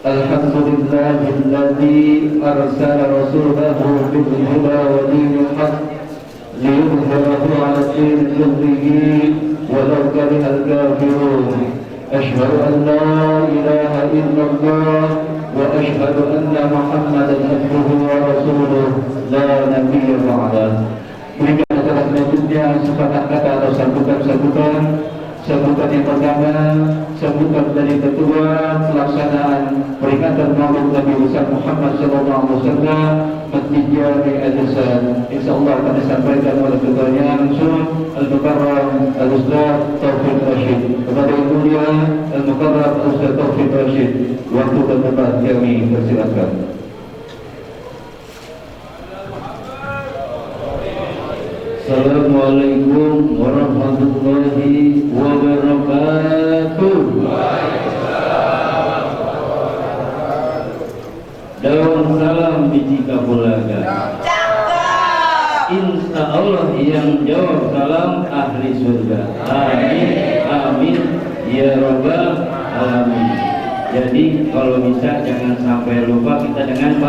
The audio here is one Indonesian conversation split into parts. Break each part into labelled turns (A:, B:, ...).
A: الحمد لله الذي أرسل رسوله بالهدى ودين الحق ليظهره على الدين كله ولو كره الكافرون. أشهد أن لا إله إلا الله وأشهد أن محمدا عبده ورسوله لا نبي بعده. Berikan atas selanjutnya sepatah kata atau sambutan yang pertama, sambutan dari ketua pelaksanaan peringatan Maulid Nabi besar Muhammad SAW Masjid Jami Al-Ihsan. InsyaAllah akan disampaikan oleh ketuanya langsung Al-Mukarram Al-Ustaz Taufik Rashid. Kepada Yang Mulia Al-Mukarram Al-Ustaz Taufik Rashid, waktu dan tempat kami persilakan. Assalamualaikum warahmatullahi wabarakatuh. Daun salam biji kabulaga. Insya Allah yang jawab salam ahli surga. Amin, amin, ya rabbal alamin. Jadi kalau bisa jangan sampai lupa kita dengan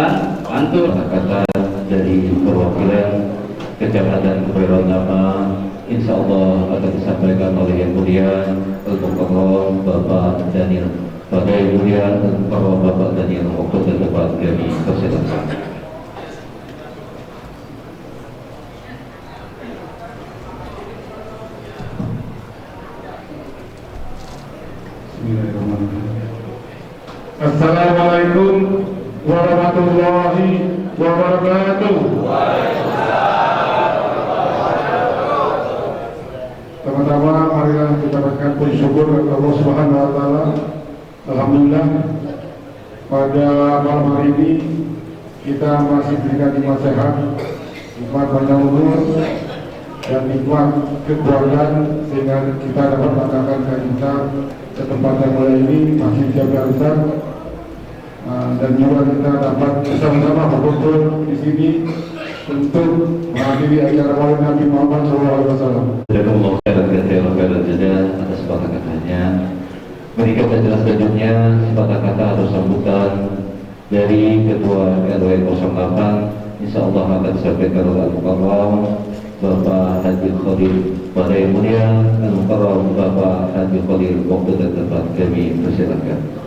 A: pantun. Kata dari perwakilan Kecamatan Keberagama, insya Allah akan disampaikan oleh Yang Mulia Al-Mukarram Bapak Daniel. Pada Yang Mulia Al-Mukarram Bapak Daniel, waktu dan tempat kami persilakan.
B: Bismillahirrahmanirrahim. Assalamualaikum warahmatullahi wabarakatuh. Pertama, marilah kita berikan puji syukur kepada Allah Subhanahu wa taala. Alhamdulillah pada malam hari ini kita masih diberikan nikmat sehat, nikmat panjang umur dan nikmat kekeluargaan sehingga kita dapat melaksanakan kajian kita ke tempat yang mulia ini, Masjid Jami Al-Ihsan, dan juga kita dapat bersama-sama berkumpul di sini untuk menghadiri acara Maulid Nabi Muhammad SAW.
A: Jazakumullah khairan jaza atas kata-katanya. Berikut adalah selanjutnya sepatah kata atau sambutan dari Ketua RW 08. Insya Allah akan disampaikan oleh Al-Mukarram Bapak Haji Khalil. Pada Yang Mulia Al-Mukarram Bapak Haji Khalil, waktu dan tempat kami persilakan.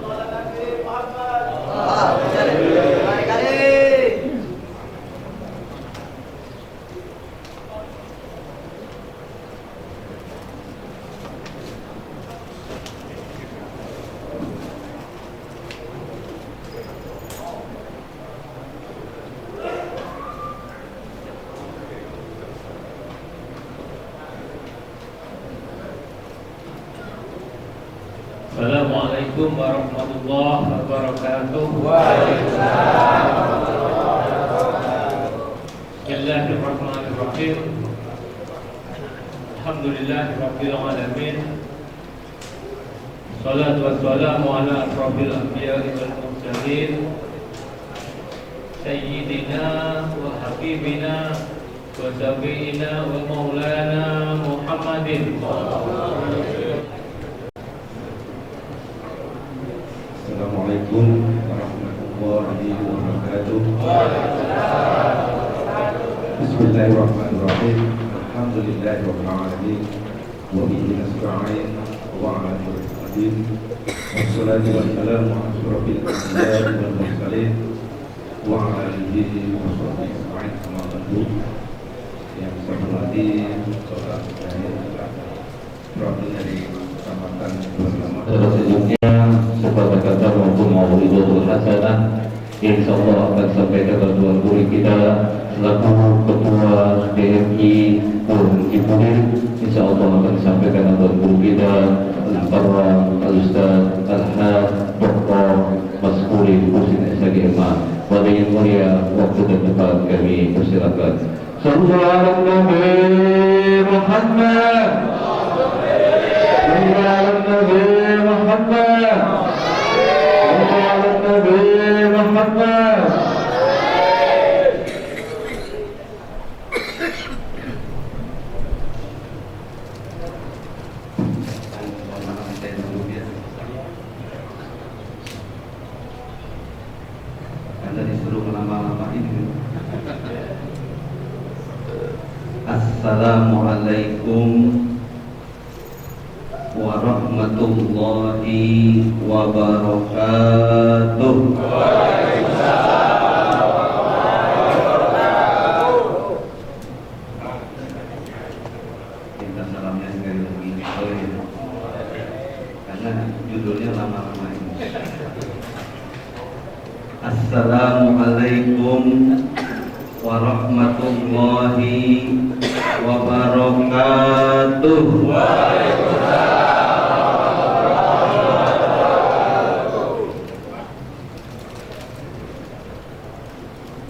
C: Assalamualaikum warahmatullahi wabarakatuh. Bismillahirrahmanirrahim. Alhamdulillahirabbil alamin. Shalatu wassalamu ala asyrofil anbiya'i wal mursalin sayyidina wa habibina wa syafi'ina wa maulana Muhammadin.
A: Assalamualaikum warahmatullahi wabarakatuh. Bismillahirrahmanirrahim. Alhamdulillahirabbil alamin. Wa bihi nasta'in wa ala al-mursalin. Wassalatu wassalamu ala asyrofil anbiya'i wal mursalin wa ala alihi wa sahbihi ajma'in. Amma ba'du. Yang saya hormati saudara dari Kecamatan Keberagaman. Selanjutnya sepatah kata maupun mau'idhatul hasanah yang insyaallah akan sampaikan kepada guru kita selaku ketua DMI Hizbul. Insyaallah akan disampaikan oleh guru kita Al-Mukarram Al-Ustaz Al-Haj Dr. Mas'uli Husin SGMA. Pada Yang Mulia, waktu dan tempat kami persilakan. Sallallahu alaihi Nabi Muhammad. Sallallahu alaihi Nabi Muhammad. Sallallahu alaihi Nabi Muhammad. Anda disuruh lama-lama ini. Assalamualaikum warahmatullahi wabarakatuh. Minta salamnya sekali lagi. Oh iya. Karena judulnya lama-lama ini. Assalamualaikum warahmatullahi wabarakatuh.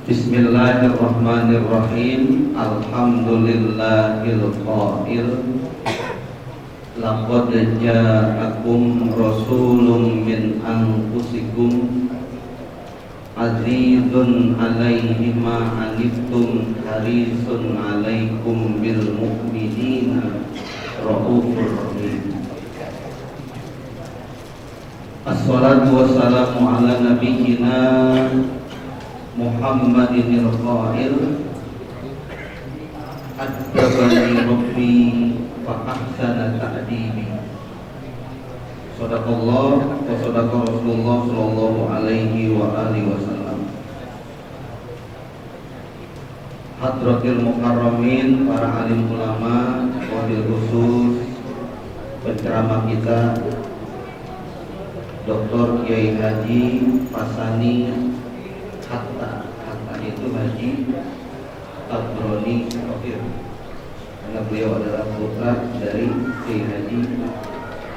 A: Bismillahirrahmanirrahim. Alhamdulillahil qail. Laqad ja'akum rasulun min anfusikum azizun 'alaihi ma 'anittum harisun 'alaikum bil mu'minina raufur rahim. Assalatu wassalamu ala nabiyyina Muhammadinil qail. Adabani rabbi fa ahsana ta'dibi. Sadaqallah wa sadaqa Rasulullah sallallahu alaihi wa alihi wasallam. Hadratil mukarramin, para alim ulama, wabil khusus penceramah kita Dr. Kiai Haji Pasani Hatta itu Haji Tabroni Kafir, karena beliau adalah putra dari Kiai Haji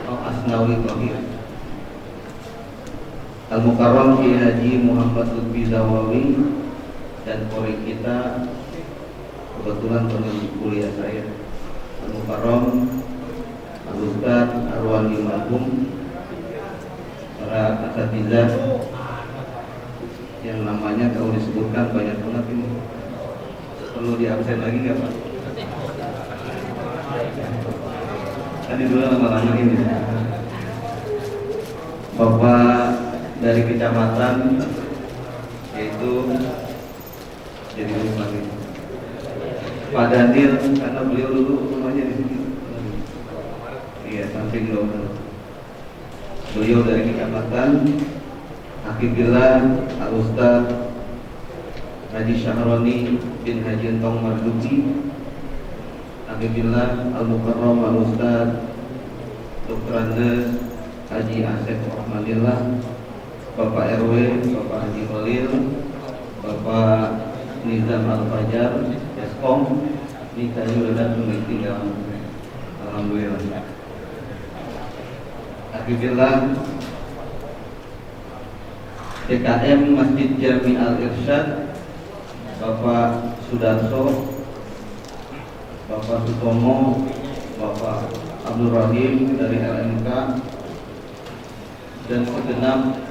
A: Asnawi Kafir. Al-Mukarram Kiai Haji Muhammad Lutfi Zawawi dan kori kita kebetulan teman kuliah saya, Al-Mukarram Al-Ustaz Arwani Marhum, para asatizah yang namanya kalau disebutkan banyak banget ini. Perlu diabsen lagi nggak Pak? Tadi dulu lama-lama ini. Bapak dari kecamatan, yaitu jadi lupa lagi. Pak Danil, karena beliau dulu rumahnya di sini. Iya, samping dokter. Beliau dari kecamatan Hakibillah Al-Ustaz Haji Syahroni bin Haji Entong Marduki, Hakibillah Al-Mukarram Al-Ustaz Dr. Andes Haji Asep Rahmanillah, Bapak RW Bapak Haji Khalil, Bapak Nizam Al-Fajar Eskom, ini kami sudah tinggal. Alhamdulillah. Hakibillah DKM Masjid Jami Al-Irsyad Bapak Sudarso, Bapak Sutomo, Bapak Abdul Rahim dari LMK, dan segenap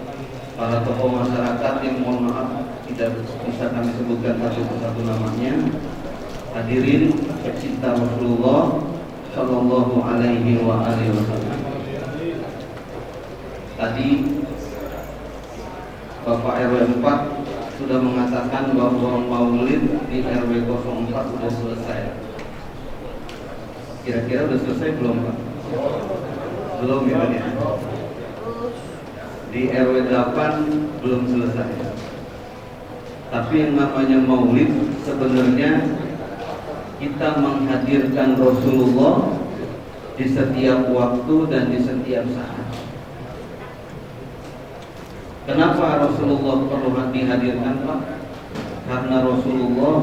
A: para tokoh masyarakat yang mohon maaf tidak bisa kami sebutkan satu persatu namanya. Hadirin pecinta Rasulullah Sallallahu Alaihi Wasallam. Tadi Bapak RW 4 sudah mengatakan bahwa maulid di RW 04 sudah selesai. Kira-kira sudah selesai belum Pak? Belum ya? Di RW 8 belum selesai. Tapi yang namanya maulid sebenarnya kita menghadirkan Rasulullah di setiap waktu dan di setiap saat. Kenapa Rasulullah perlu dihadirkan Pak? Karena Rasulullah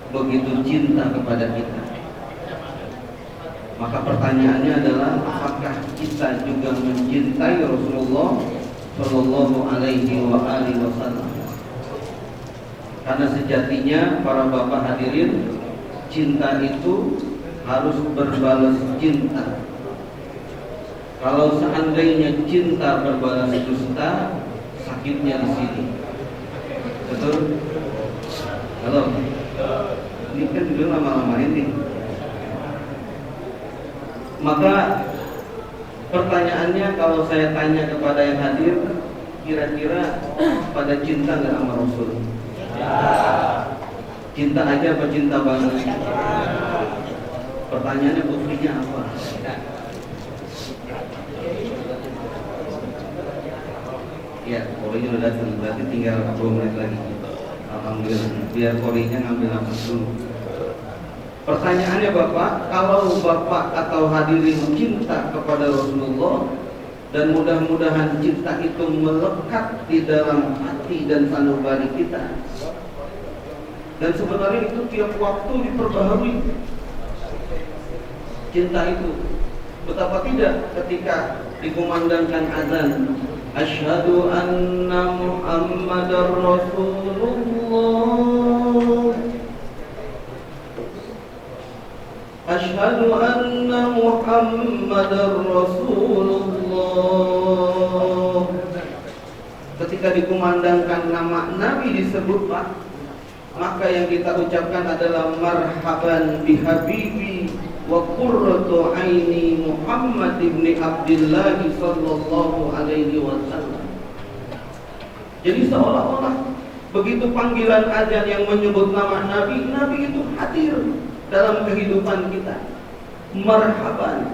A: begitu cinta kepada kita. Maka pertanyaannya adalah, apakah kita juga mencintai Rasulullah Sallallahu Alaihi Wasallam? Karena sejatinya para bapak hadirin, cinta itu harus berbalas cinta. Kalau seandainya cinta berbalas dusta, sakitnya di sini. Betul? Halo. Ini kan dulu lama-lama ini. Maka pertanyaannya, kalau saya tanya kepada yang hadir, kira-kira pada cinta nggak sama Rasul? Cinta aja apa cinta banget? Pertanyaannya buktinya apa? Ya, Korinya udah datang, berarti tinggal 2 menit lagi. Alhamdulillah, biar Korinya ngambil nafas dulu. Pertanyaannya Bapak, kalau Bapak atau hadirin cinta kepada Rasulullah dan mudah-mudahan cinta itu melekat di dalam hati dan sanubari kita, dan sebenarnya itu tiap waktu diperbaharui cinta itu. Betapa tidak ketika dikumandangkan azan, asyhadu anna Muhammadar Rasulullah, asyhadu anna Muhammadar Rasulullah. Ketika dikumandangkan nama Nabi disebut Pak, maka yang kita ucapkan adalah marhaban bihabibi wa qurratu aini Muhammad ibn Abdullah sallallahu alaihi wasallam. Jadi seolah-olah begitu panggilan azan yang menyebut nama Nabi, Nabi itu hadir dalam kehidupan kita. Marhaban,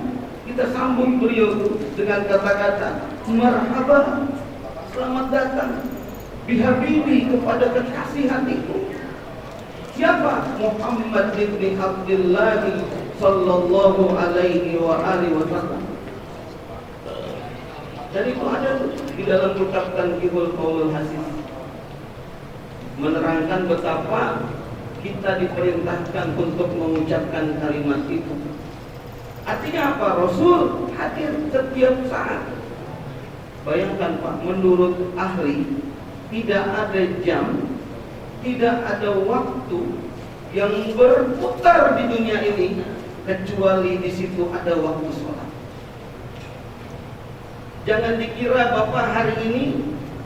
A: kita sambut beliau dengan kata-kata marhaban, selamat datang bihabibi, kepada kekasih hatiku. Siapa? Muhammad ibn Abdullah sallallahu alaihi wa alihi wasallam. Dan itu ada di dalam kitab Tanqihul Qaulul Hasis, menerangkan betapa kita diperintahkan untuk mengucapkan kalimat itu. Artinya apa? Rasul hadir setiap saat. Bayangkan Pak, menurut ahli tidak ada jam, tidak ada waktu yang berputar di dunia ini kecuali di situ ada waktu sholat. Jangan dikira Bapak hari ini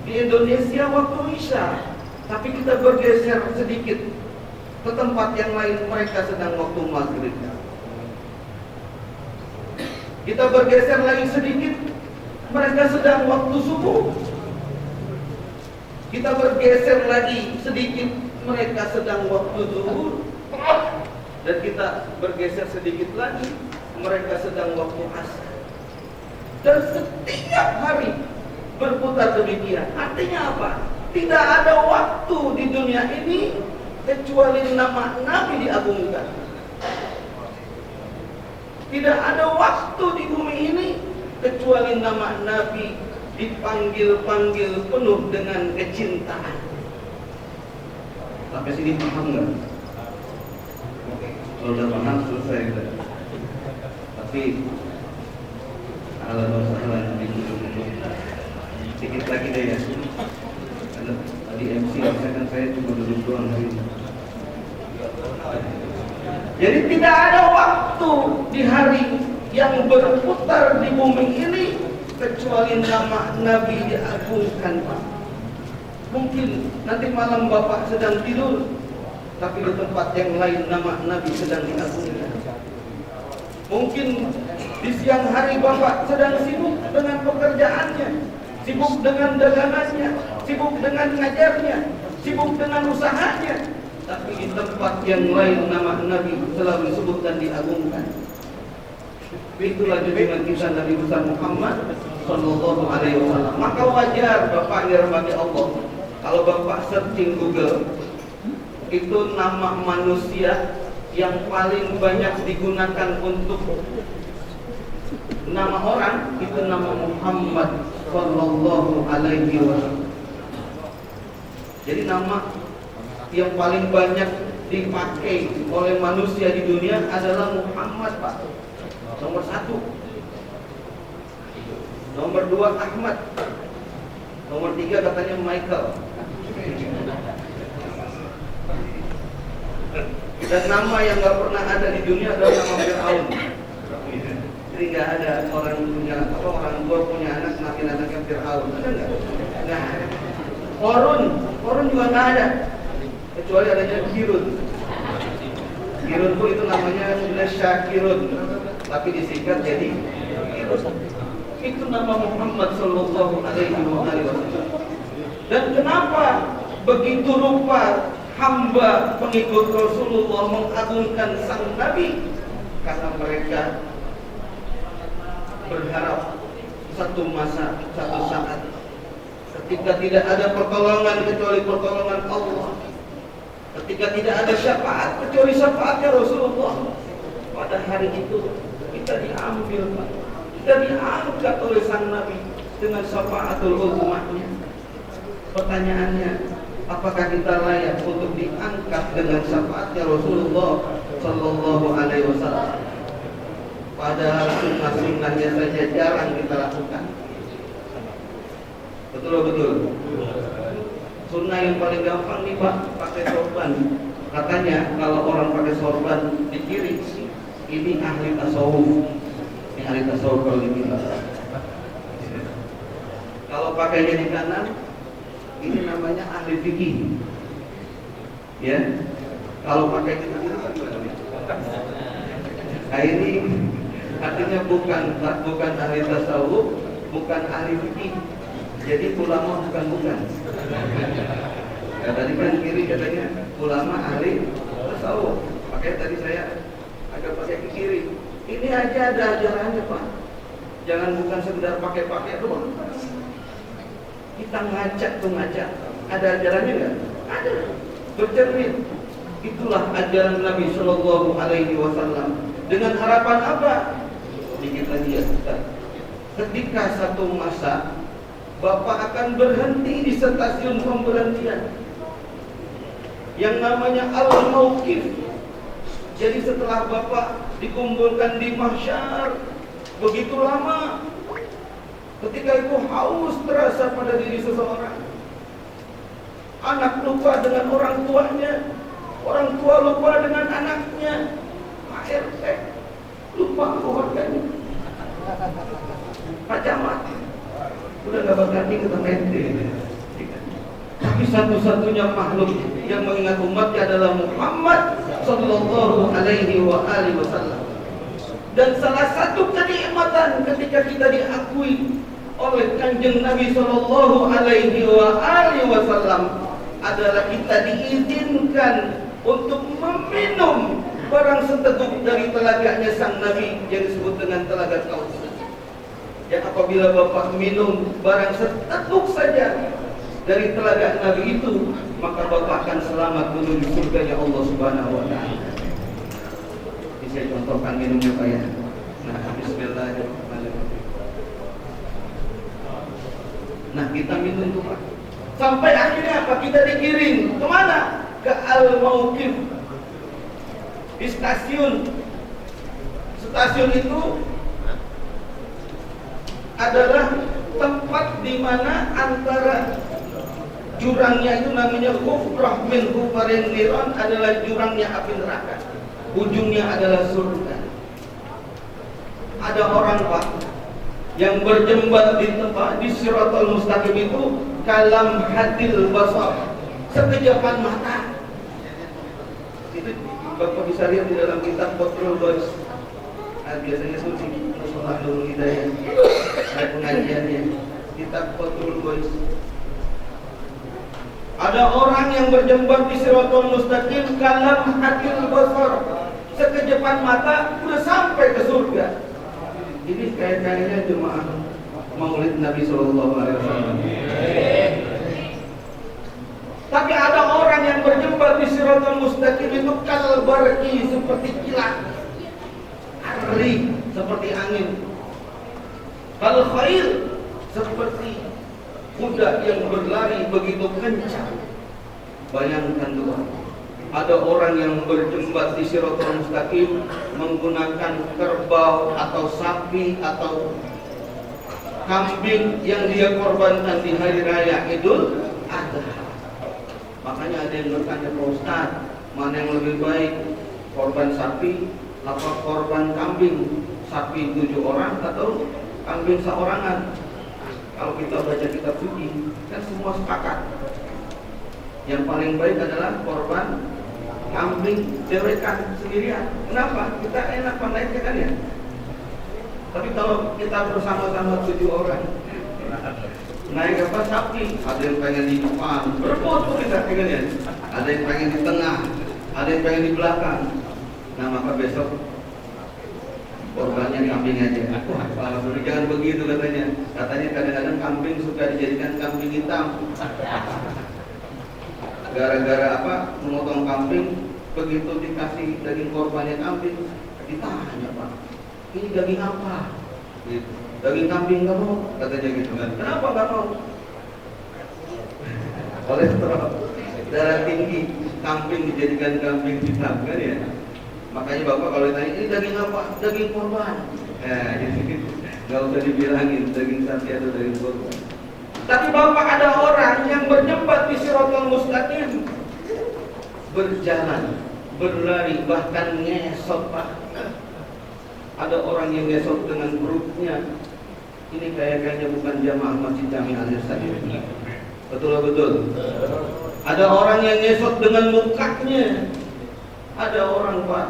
A: di Indonesia waktu Isya, tapi kita bergeser sedikit ke tempat yang lain, mereka sedang waktu maghrib. Kita bergeser lagi sedikit, mereka sedang waktu subuh. Kita bergeser lagi sedikit, mereka sedang waktu zuhur. Dan kita bergeser sedikit lagi, mereka sedang waktu asar. Dan setiap hari berputar demikian. Artinya apa? Tidak ada waktu di dunia ini kecuali nama Nabi diagungkan. Tidak ada waktu di bumi ini kecuali nama Nabi dipanggil-panggil penuh dengan kecintaan. Sampai sini paham nggak? Kalau udah paham selesai kita. Tapi alhamdulillah sedikit lagi deh ya. Karena tadi MC kan saya cuma duduk doang hari ini. Jadi tidak ada waktu di hari yang berputar di bumi ini kecuali nama Nabi diagungkan Pak. Mungkin nanti malam Bapak sedang tidur, tapi di tempat yang lain nama Nabi sedang diagungkan. Mungkin di siang hari Bapak sedang sibuk dengan pekerjaannya, sibuk dengan dagangannya, sibuk dengan ngajarnya, sibuk dengan usahanya, tapi di tempat yang lain nama Nabi selalu disebut dan diagungkan. Itulah junjungan kita Nabi besar Muhammad sallallahu alaihi wasallam. Maka wajar Bapak dirahmati Allah, kalau Bapak searching Google, itu nama manusia yang paling banyak digunakan untuk nama orang itu nama Muhammad sallallahu alaihi wasallam. Jadi nama yang paling banyak dipakai oleh manusia di dunia adalah Muhammad Pak. Nomor 1. Nomor 2 Ahmad. Nomor 3 katanya Michael. Dan nama yang gak pernah ada di dunia adalah nama Fir'aun. Jadi gak ada orang tua punya anak namain anaknya Fir'aun. Ada gak? Gak ada. Korun juga gak ada, kecuali adanya Kirun. Kirun pun itu namanya Syakirun, tapi disingkat jadi Kirun. Itu nama Muhammad sallallahu alaihi wasallam.
D: Dan kenapa begitu rupa hamba pengikut Rasulullah mengagungkan sang Nabi? Karena mereka berharap satu masa, satu saat ketika tidak ada pertolongan kecuali pertolongan Allah, ketika tidak ada syafaat kecuali syafaatnya Rasulullah, pada hari itu kita diambil, Pak. Kita diangkat oleh sang Nabi dengan syafaatul uzmahnya. Pertanyaannya, apakah kita layak untuk diangkat dengan syafaatnya Rasulullah Sallallahu Alaihi Wasallam? Padahal sunnah-sunnahnya saja jarang kita lakukan. Betul. Sunnah yang paling gampang nih Pak, pakai sorban. Katanya kalau orang pakai sorban di kiri, ini ahli tasawuf. Ini ahli tasawuf kalau di kiri. Kalau pakainya di kanan, ini namanya ahli fikih. Ya. Kalau pakai di kiri, nah ini artinya bukan ahli tasawuf, bukan ahli fikih. Jadi ulama bukan. Ya, tadi kan kiri katanya ulama ahli tasawuf. Pakai tadi saya agak pakai ke kiri. Ini aja ada ajarannya Pak. Jangan bukan sekedar pakai doang. Kita ngaca. Ada ajarannya nggak? Ada. Bercermin. Itulah ajaran Nabi Shallallahu Alaihi Wasallam. Dengan harapan apa? Dikit lagi ya. Ketika satu masa Bapak akan berhenti di stasiun pemberhentian yang namanya Al-Mauqif. Jadi setelah Bapak dikumpulkan di mahsyar begitu lama, ketika itu haus terasa pada diri seseorang. Anak lupa dengan orang tuanya, orang tua lupa dengan anaknya, ART lupa keluarganya, Pak Camat udah gak bakal ketemu ente. Tapi satu-satunya makhluk yang mengingat umatnya adalah Muhammad Sallallahu Alaihi Wasallam. Dan salah satu kenikmatan ketika kita diakui oleh Kanjeng Nabi Sallallahu Alaihi Wasallam adalah kita diizinkan untuk meminum barang seteguk dari telaganya sang Nabi yang disebut dengan telaga Kautsar. Yang apabila Bapak minum barang seteguk saja dari telaga Nabi itu, maka Bapak akan selamat menuju surganya Allah Subhanahu wa taala. Bisa contohkan minumnya Pak ya. Nah, bismillahirrahmanirrahim. Nah, kita minum itu Pak. Sampai akhirnya apa? Kita dikirim kemana? Ke Al-Mauqif. Di stasiun. Stasiun itu adalah tempat di mana antara jurangnya itu namanya hufrah min hufarin niran, adalah jurangnya api neraka. Ujungnya adalah surga. Ada orang Pak yang berjembat di tempat di Siratal Mustaqim itu kalam hadil basar, sekejapan mata. Itu Bapak bisa lihat di dalam kitab Fathul Bari. Biasanya itu di Musola Nurul Hidayah ada pengajiannya, kitab Fathul Bari. Ada orang yang berjembat di Siratal Mustaqim kalam hadil basar, sekejapan mata sudah sampai ke surga. Ini kayaknya jemaah Maulid Nabi Sallallahu Alaihi Wasallam. Tapi ada orang yang berjembat di Siratal Mustaqim itu kalbarki, seperti kilat, hari seperti angin, kal khair, seperti kuda yang berlari begitu kencang. Bayangkan Tuhan, ada orang yang berjembat di Siratal Mustaqim menggunakan kerbau atau sapi atau kambing yang dia korbankan di hari raya Idul Adha. Makanya ada yang bertanya, Pak Ustaz, mana yang lebih baik, korban sapi apa korban kambing? Sapi 7 orang atau kambing seorangan? Kalau kita baca kitab suci kan semua sepakat yang paling baik adalah korban kambing dewekan sendirian. Kenapa? Kita enak naiknya kan ya. Tapi kalau kita bersama-sama 7 orang, naik apa sapi, ada yang pengen di depan, berebut tuh kita pengennya, ada yang pengen di tengah, ada yang pengen di belakang. Nah maka besok korbannya kambing aja. Wah, Pak Rasul jangan begitu katanya. Katanya kadang-kadang kambing suka dijadikan kambing hitam. Gara-gara apa? Memotong kambing, begitu dikasih daging korbannya kambing, ditanya Pak, ini daging apa? Gitu. Daging kambing nggak mau, katanya gitu kan. Kenapa nggak mau? Kolesterol, darah tinggi, kambing dijadikan kambing hitam kan ya. Makanya Bapak kalau ditanya ini daging apa? Daging korban. Jadi nggak usah dibilangin daging sapi atau daging korban. Tapi Bapak ada orang yang berjembat di Siratal Mustaqim, berjalan, berlari, bahkan ngesot Pak. Ada orang yang ngesot dengan perutnya. Ini kayaknya bukan jamaah Masjid Jami Al-Irsyad. Betul. Ada orang yang ngesot dengan mukanya. Ada orang Pak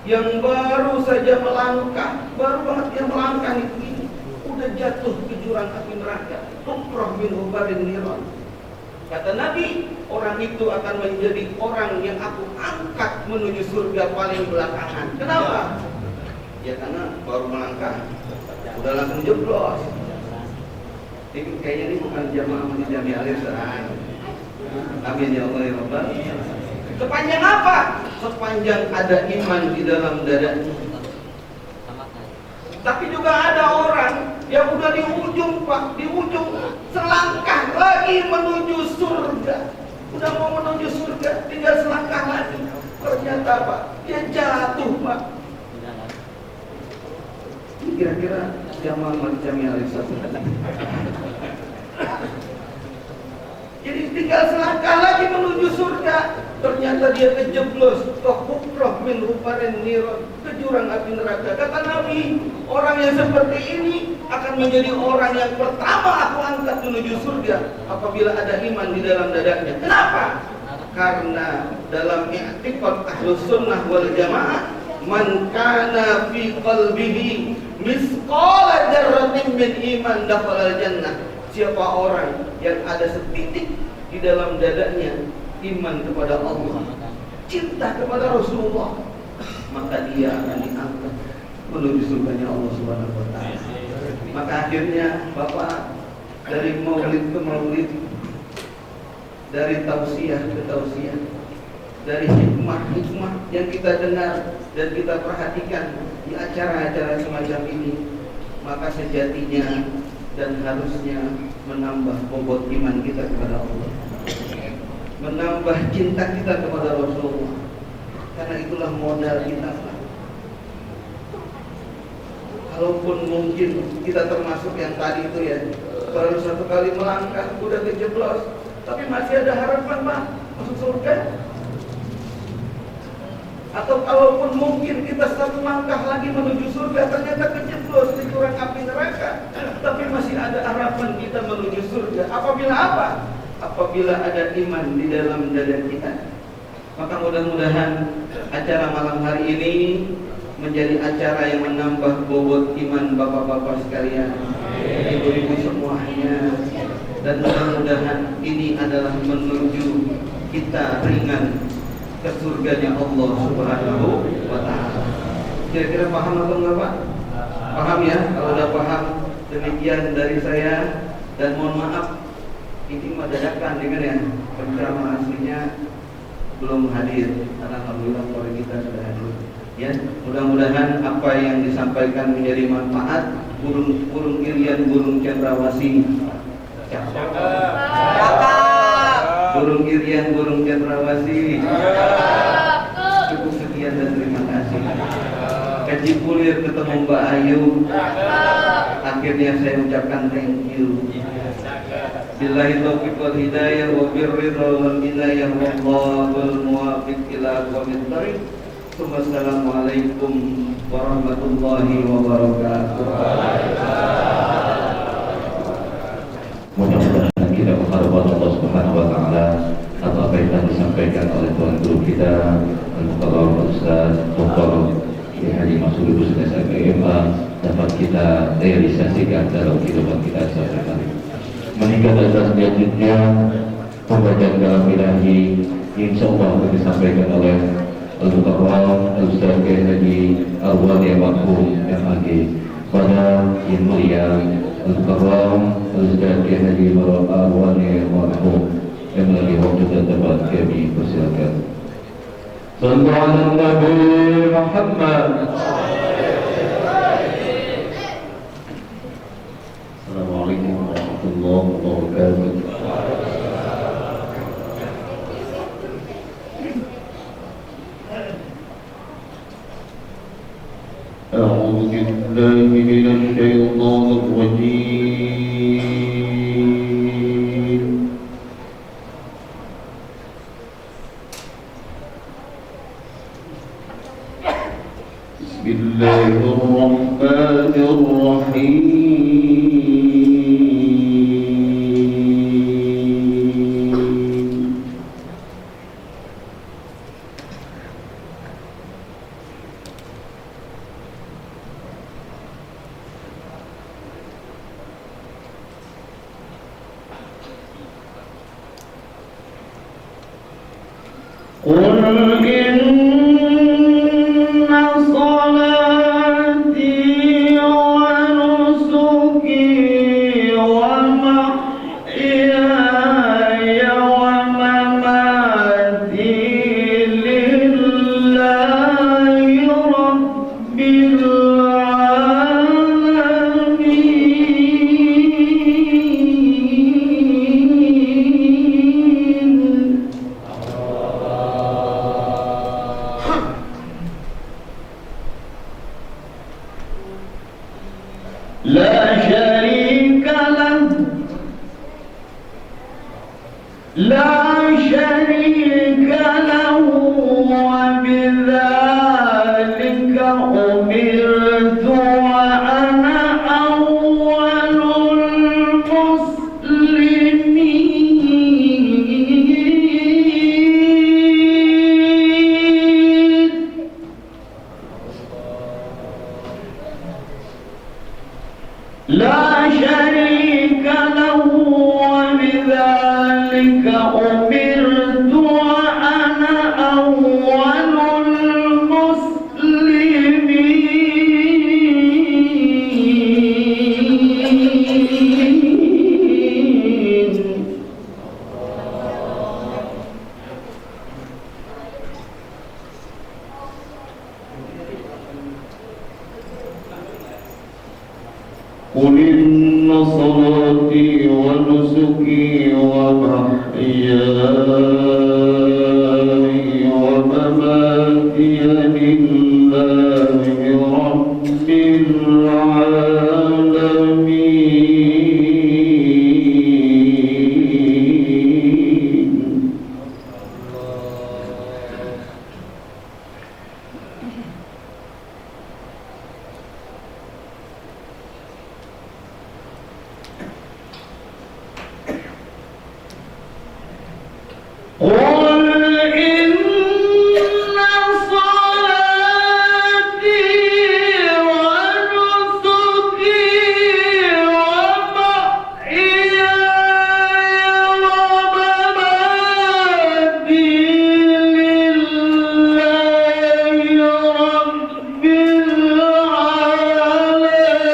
D: yang baru saja melangkah, baru banget dia melangkah ini, udah jatuh ke jurang api neraka. Tukrah min hubarin niran. Kata Nabi, orang itu akan menjadi orang yang aku angkat menuju surga paling belakangan. Kenapa? Ya karena baru melangkah, udah langsung jeblos. Ini kayaknya ini bukan jamaah Masjid Jami Al-Irsyad. Amin ya Allah ya Rabbal. Sepanjang apa? Sepanjang ada iman di dalam dadanya. Tapi juga ada orang yang udah di ujung Pak, di ujung selangkah lagi menuju surga. Udah mau menuju surga, tinggal selangkah lagi. Ternyata Pak, dia jatuh Pak. Kira-kira jamaah Masjid Jami Al-Irsyad. Jadi tinggal selangkah lagi menuju surga. Ternyata dia kejeblos Fakukroh min hubarin niron, ke jurang api neraka. Kata Nabi, orang yang seperti ini akan menjadi orang yang pertama aku angkat menuju surga apabila ada iman di dalam dadanya. Kenapa? Karena dalam i'tiqad Ahlus Sunnah wal Jamaah, man kana fi qalbihi misqala dzarratin min iman dakhala jannah. Siapa orang yang ada setitik di dalam dadanya iman kepada Allah, cinta kepada Rasulullah, maka dia akan diangkat menuju surganya Allah Subhanahu wa taala. Maka akhirnya Bapak dari maulid ke maulid, dari tausiah ke tausiah, dari hikmah-hikmah yang kita dengar dan kita perhatikan di acara-acara semacam ini, maka sejatinya dan harusnya menambah bobot iman kita kepada Allah, menambah cinta kita kepada Rasulullah, karena itulah modal kita. Kalaupun mungkin kita termasuk yang tadi itu ya, baru satu kali melangkah udah kejeblos, tapi masih ada harapan Pak masuk surga. Atau kalaupun mungkin kita satu langkah lagi menuju surga, ternyata kejeblos di jurang api neraka, tapi masih ada harapan kita menuju surga. Apabila apa? Apabila ada iman di dalam dada kita. Maka mudah-mudahan acara malam hari ini menjadi acara yang menambah bobot iman bapak-bapak sekalian, ibu-ibu semuanya, dan mudah-mudahan ini adalah menuju kita ringan ke surganya Allah Subhanahu wa taala. Kira-kira paham atau enggak Pak? Paham ya? Kalau udah paham, demikian dari saya, dan mohon maaf ini dadakan dengan ya, penceramah aslinya belum hadir, karena alhamdulillah sore kita sudah hadir. Ya, mudah-mudahan apa yang disampaikan menjadi manfaat. Burung irian, burung cendrawasih. Burung irian, burung cendrawasih. Cukup sekian dan terima kasih. Kaji Pulir ketemu Mbak Ayu. Akhirnya saya ucapkan thank you. Billahi taufiq wal hidayah wa birridha wal inayah wallahul muwaffiq ila aqwamit thariq. Assalamualaikum warahmatullahi wabarakatuh.
A: Mudah-mudahan kita mengharapkan Allah Subhanahu wa taala apa yang telah disampaikan oleh Tuan Guru kita Al-Mukarram Ustaz Dr. Haji Mansur Hussein SMEMA dapat kita realisasikan dalam kehidupan kita sehari-hari. meningkat atas selanjutnya pembacaan kalam ilahi insyaallah akan disampaikan oleh Al-Mukarram Al-Ustaz Haji Arwani Marhum MAG. Pada yang mulia Al-Mukarram Al-Ustaz Haji Arwani Marhum MAG waktu dan tempat kami persilakan. Sallu ala Nabi Muhammad. Assalamualaikum warahmatullahi wabarakatuh. أعوذ بالله من الشيطان الرجيم. بسم الله الرحمن الرحيم. قل إن صلاتي ونسكي ومحياي ومماتي لله رب العالمين. لا شريك له لا شريك له وبذلك أمرت وأنا أول المسلمين. لا شريك له وبذلك أمرت وأنا أول المسلمين. قل إن صلاتي ونسكي ومحياي ومماتي لله رب العالمين. قل إن صلاتي ونسكي ومحياي ومماتي لله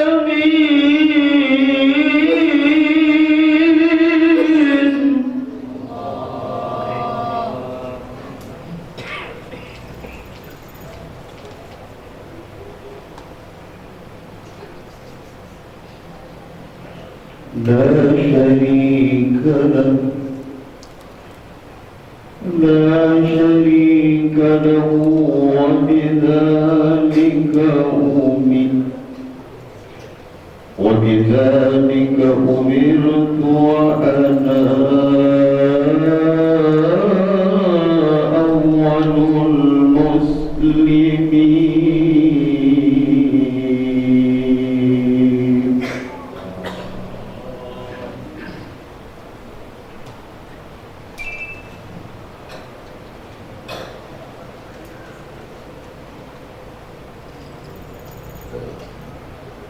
A: رب العالمين. لا شريك له لا شريك له وبذلك أمرت وأنا أول المسلمين.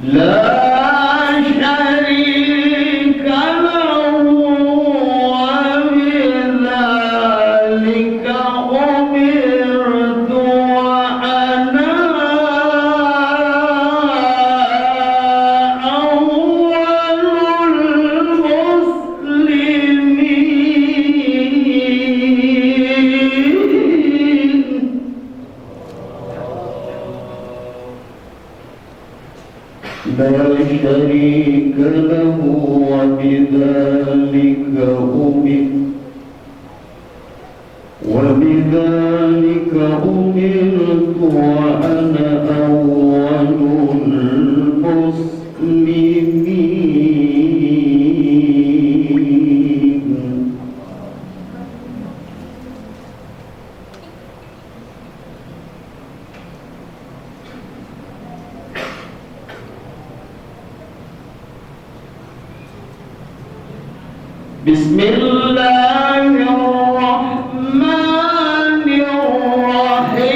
A: لا شريك له شريك له وبذلك أمرت وأنا أول المسلمين. بسم الله الرحمن الرحيم.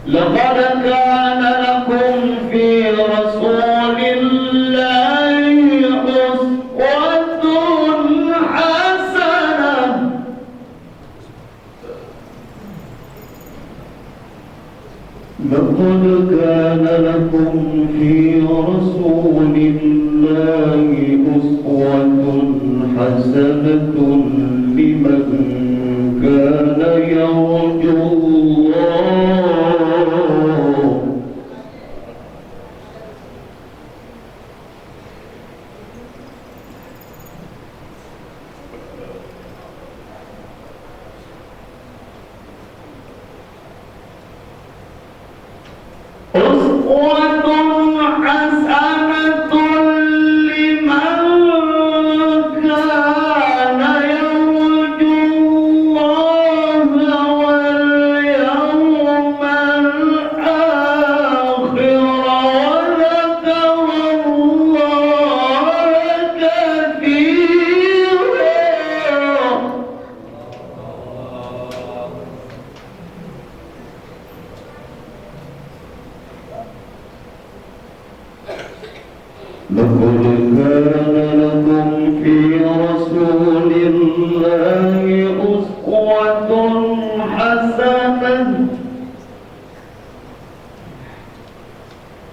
A: لقد كان لكم في رسول الله أسوة حسنة. لقد كان لكم في رسول الله أسوة حسنة لمن كان يرجو الله أسوة حسنة لمن كان يرجو الله واليوم الآخر وذكر الله كثيرا. لقد كان لكم في رسول الله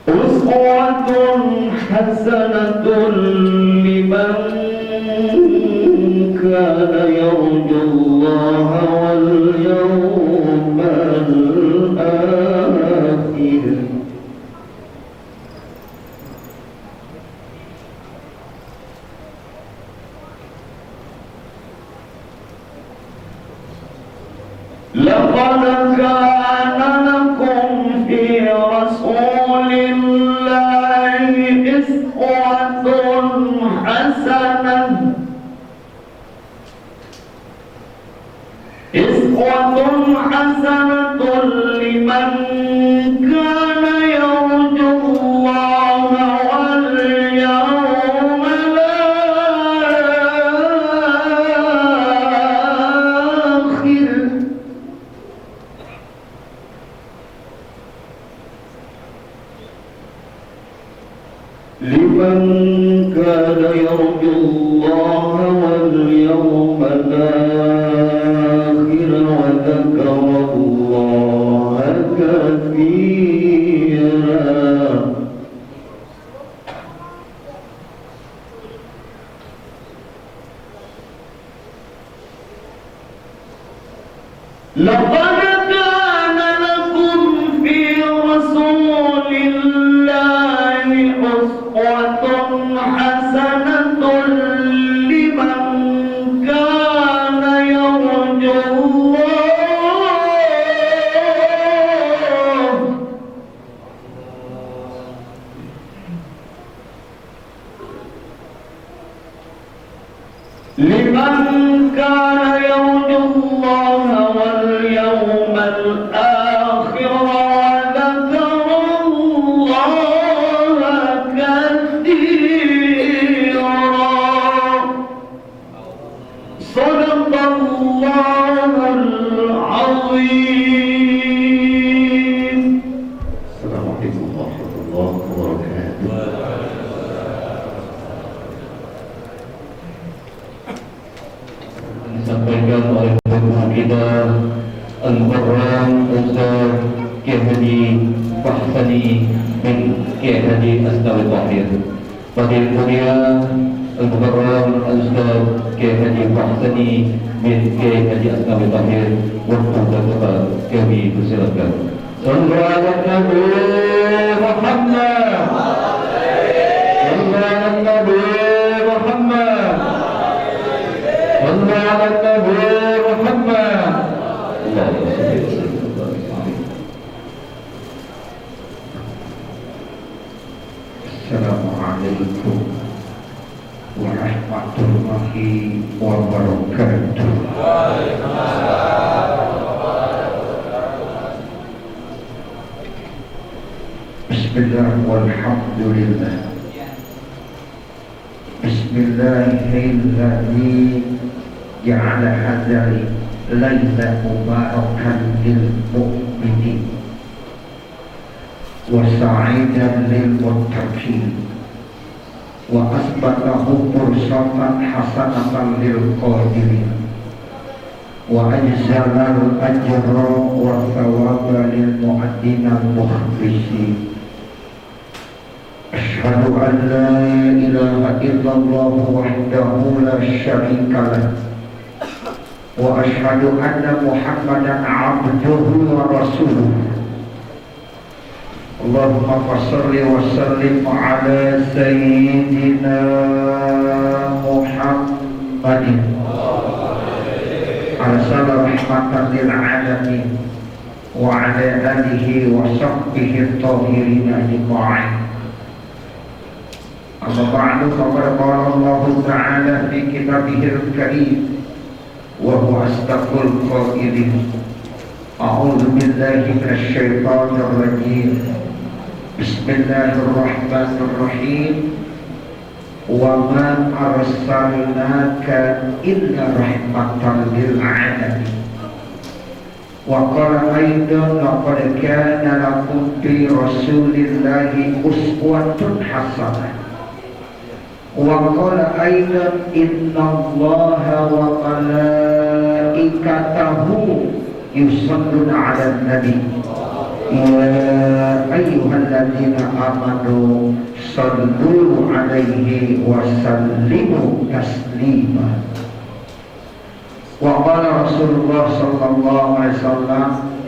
A: أسوة حسنة لمن كان يرجو الله واليوم الآخر. لقد كان لكم في رسول الله أسوة حسنة لمن كان يرجو الله واليوم الآخر. لمن كان يرجو الله واليوم الآخر وذكر الله كثيرا. لقد كان لكم في رسول الله أسوة حسنة لمن كان يرجو الله واليوم الآخر وذكر الله كثيرا. صدق الله العظيم. السلام عليكم ورحمة الله وبركاته. Disampaikan oleh Bapak kita Al-Mukarram Ustaz Kiai Haji Fahsani bin Kiai Haji Asnawi Tahir. Pada mulia Al-Mukarram Al-Ustaz Kiai Haji Mahsani bin Kiai Haji Asnawi Tahir. Waktu dan tempat kami persilakan. Sallallahu alaihi Nabi Muhammad. Sallallahu alaihi Nabi Muhammad. Sallallahu alaihi Nabi Muhammad.
B: Assalamualaikum warahmatullahi wabarakatuh. Bismillah walhamdulillah. Bismillahirrahmanirrahim. Ja'ala hadzal laila mubarakan lil mu'minin wa sa'idan lil muttaqin wa asbatahu fursatan hasanatan lil qadirin wa ajzalal ajra wa thawaba lil mu'addinal mukhlisin. Asyhadu an la ilaha illallah wahdahu la syarika lah wa asyhadu anna Muhammadan abduhu wa rasuluh. Allahumma shalli wa sallim ala sayyidina Muhammadin arsala rahmatan lil alamin wa ala alihi wa sahbihi at-tahirin ajma'in. Amma ba'du, faqad qala Allah ta'ala fi kitabihil karim wa huwa asdaqul qailin. A'udzu billahi minasy syaithanir rajim. Bismillahirrahmanirrahim. Wa ma arsalnaka illa rahmatan lil alamin. Wa qala aidan laqad kana lakum fi rasulillahi uswatun hasanah. Wa qala aidan innallaha wa malaikatahu yusalluna 'alan nabi ya ayyuhalladzina amanu sallu 'alaihi wa sallimu taslima. Wa qala Rasulullah sallallahu alaihi wasallam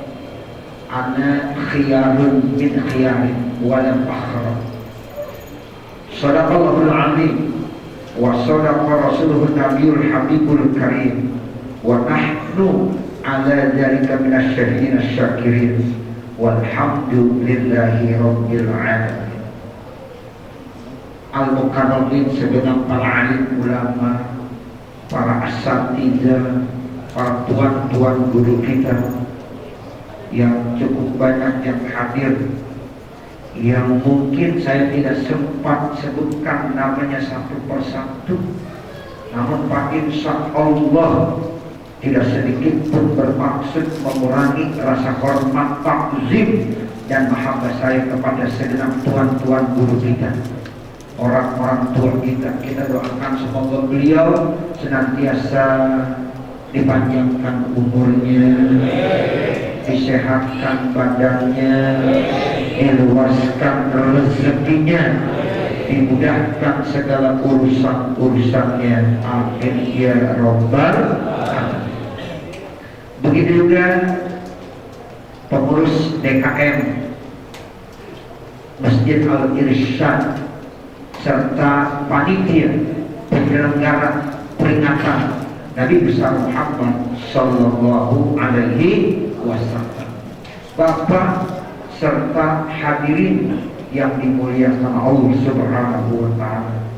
B: ana khiyarun min khiyarin wa lam akhra. Sadaqallahul azim wa sadaqa rasuluhun nabiyul habibul karim wa nahnu ala dzalika minasy syahidin asy-syakirin walhamdulillahi rabbil alamin. Al-mukarramin segenap para alim ulama, para asatidzah, para tuan-tuan guru kita yang cukup banyak yang hadir, yang mungkin saya tidak sempat sebutkan namanya satu persatu, namun Pak insya Allah tidak sedikit pun bermaksud mengurangi rasa hormat, takzim dan mahabbah saya kepada segenap tuan-tuan guru kita, orang-orang tua kita. Kita doakan semoga beliau senantiasa dipanjangkan umurnya, disehatkan badannya, diluaskan rezekinya, dimudahkan segala urusan-urusannya. Amin ya rabbal alamin. Begitu juga pengurus DKM Masjid Al-Irsyad serta panitia penyelenggara peringatan Nabi besar Muhammad sallallahu alaihi wasallam, Bapak serta hadirin yang dimuliakan Allah Subhanahu wa taala.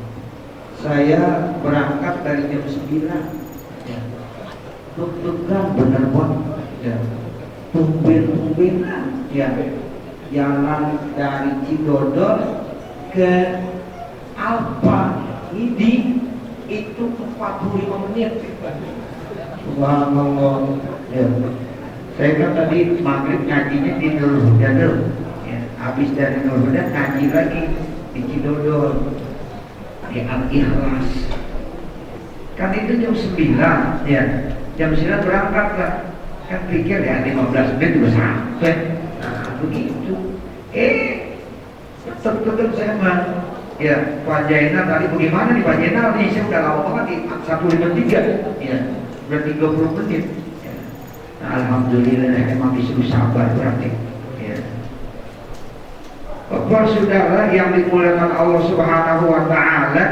B: Saya berangkat dari jam 9. Deg-degan bener banget. Ya. Tumben-tumben ya. Jalan dari Cidodol ke Alfa Idi itu 45 menit. Subhanallah. Ya. Saya kan tadi maghrib ngajinya di Nur Huda ya. Habis dari Nur Huda ngaji lagi di Cidodol di Al-Ikhlas. Kan itu jam 9 ya. Jam 9 berangkat lah. Kan pikir ya 15 menit juga sampai. Nah begitu. Tetap saya mah
E: Ya, Pak Jainal tadi bagaimana nih Pak Jainal nih? Saya udah lama banget nih 1:53. Ya, udah 30 menit. Ya. Nah, alhamdulillah emang disuruh sabar berarti. Ya. Bapak saudara yang dimuliakan Allah Subhanahu wa taala,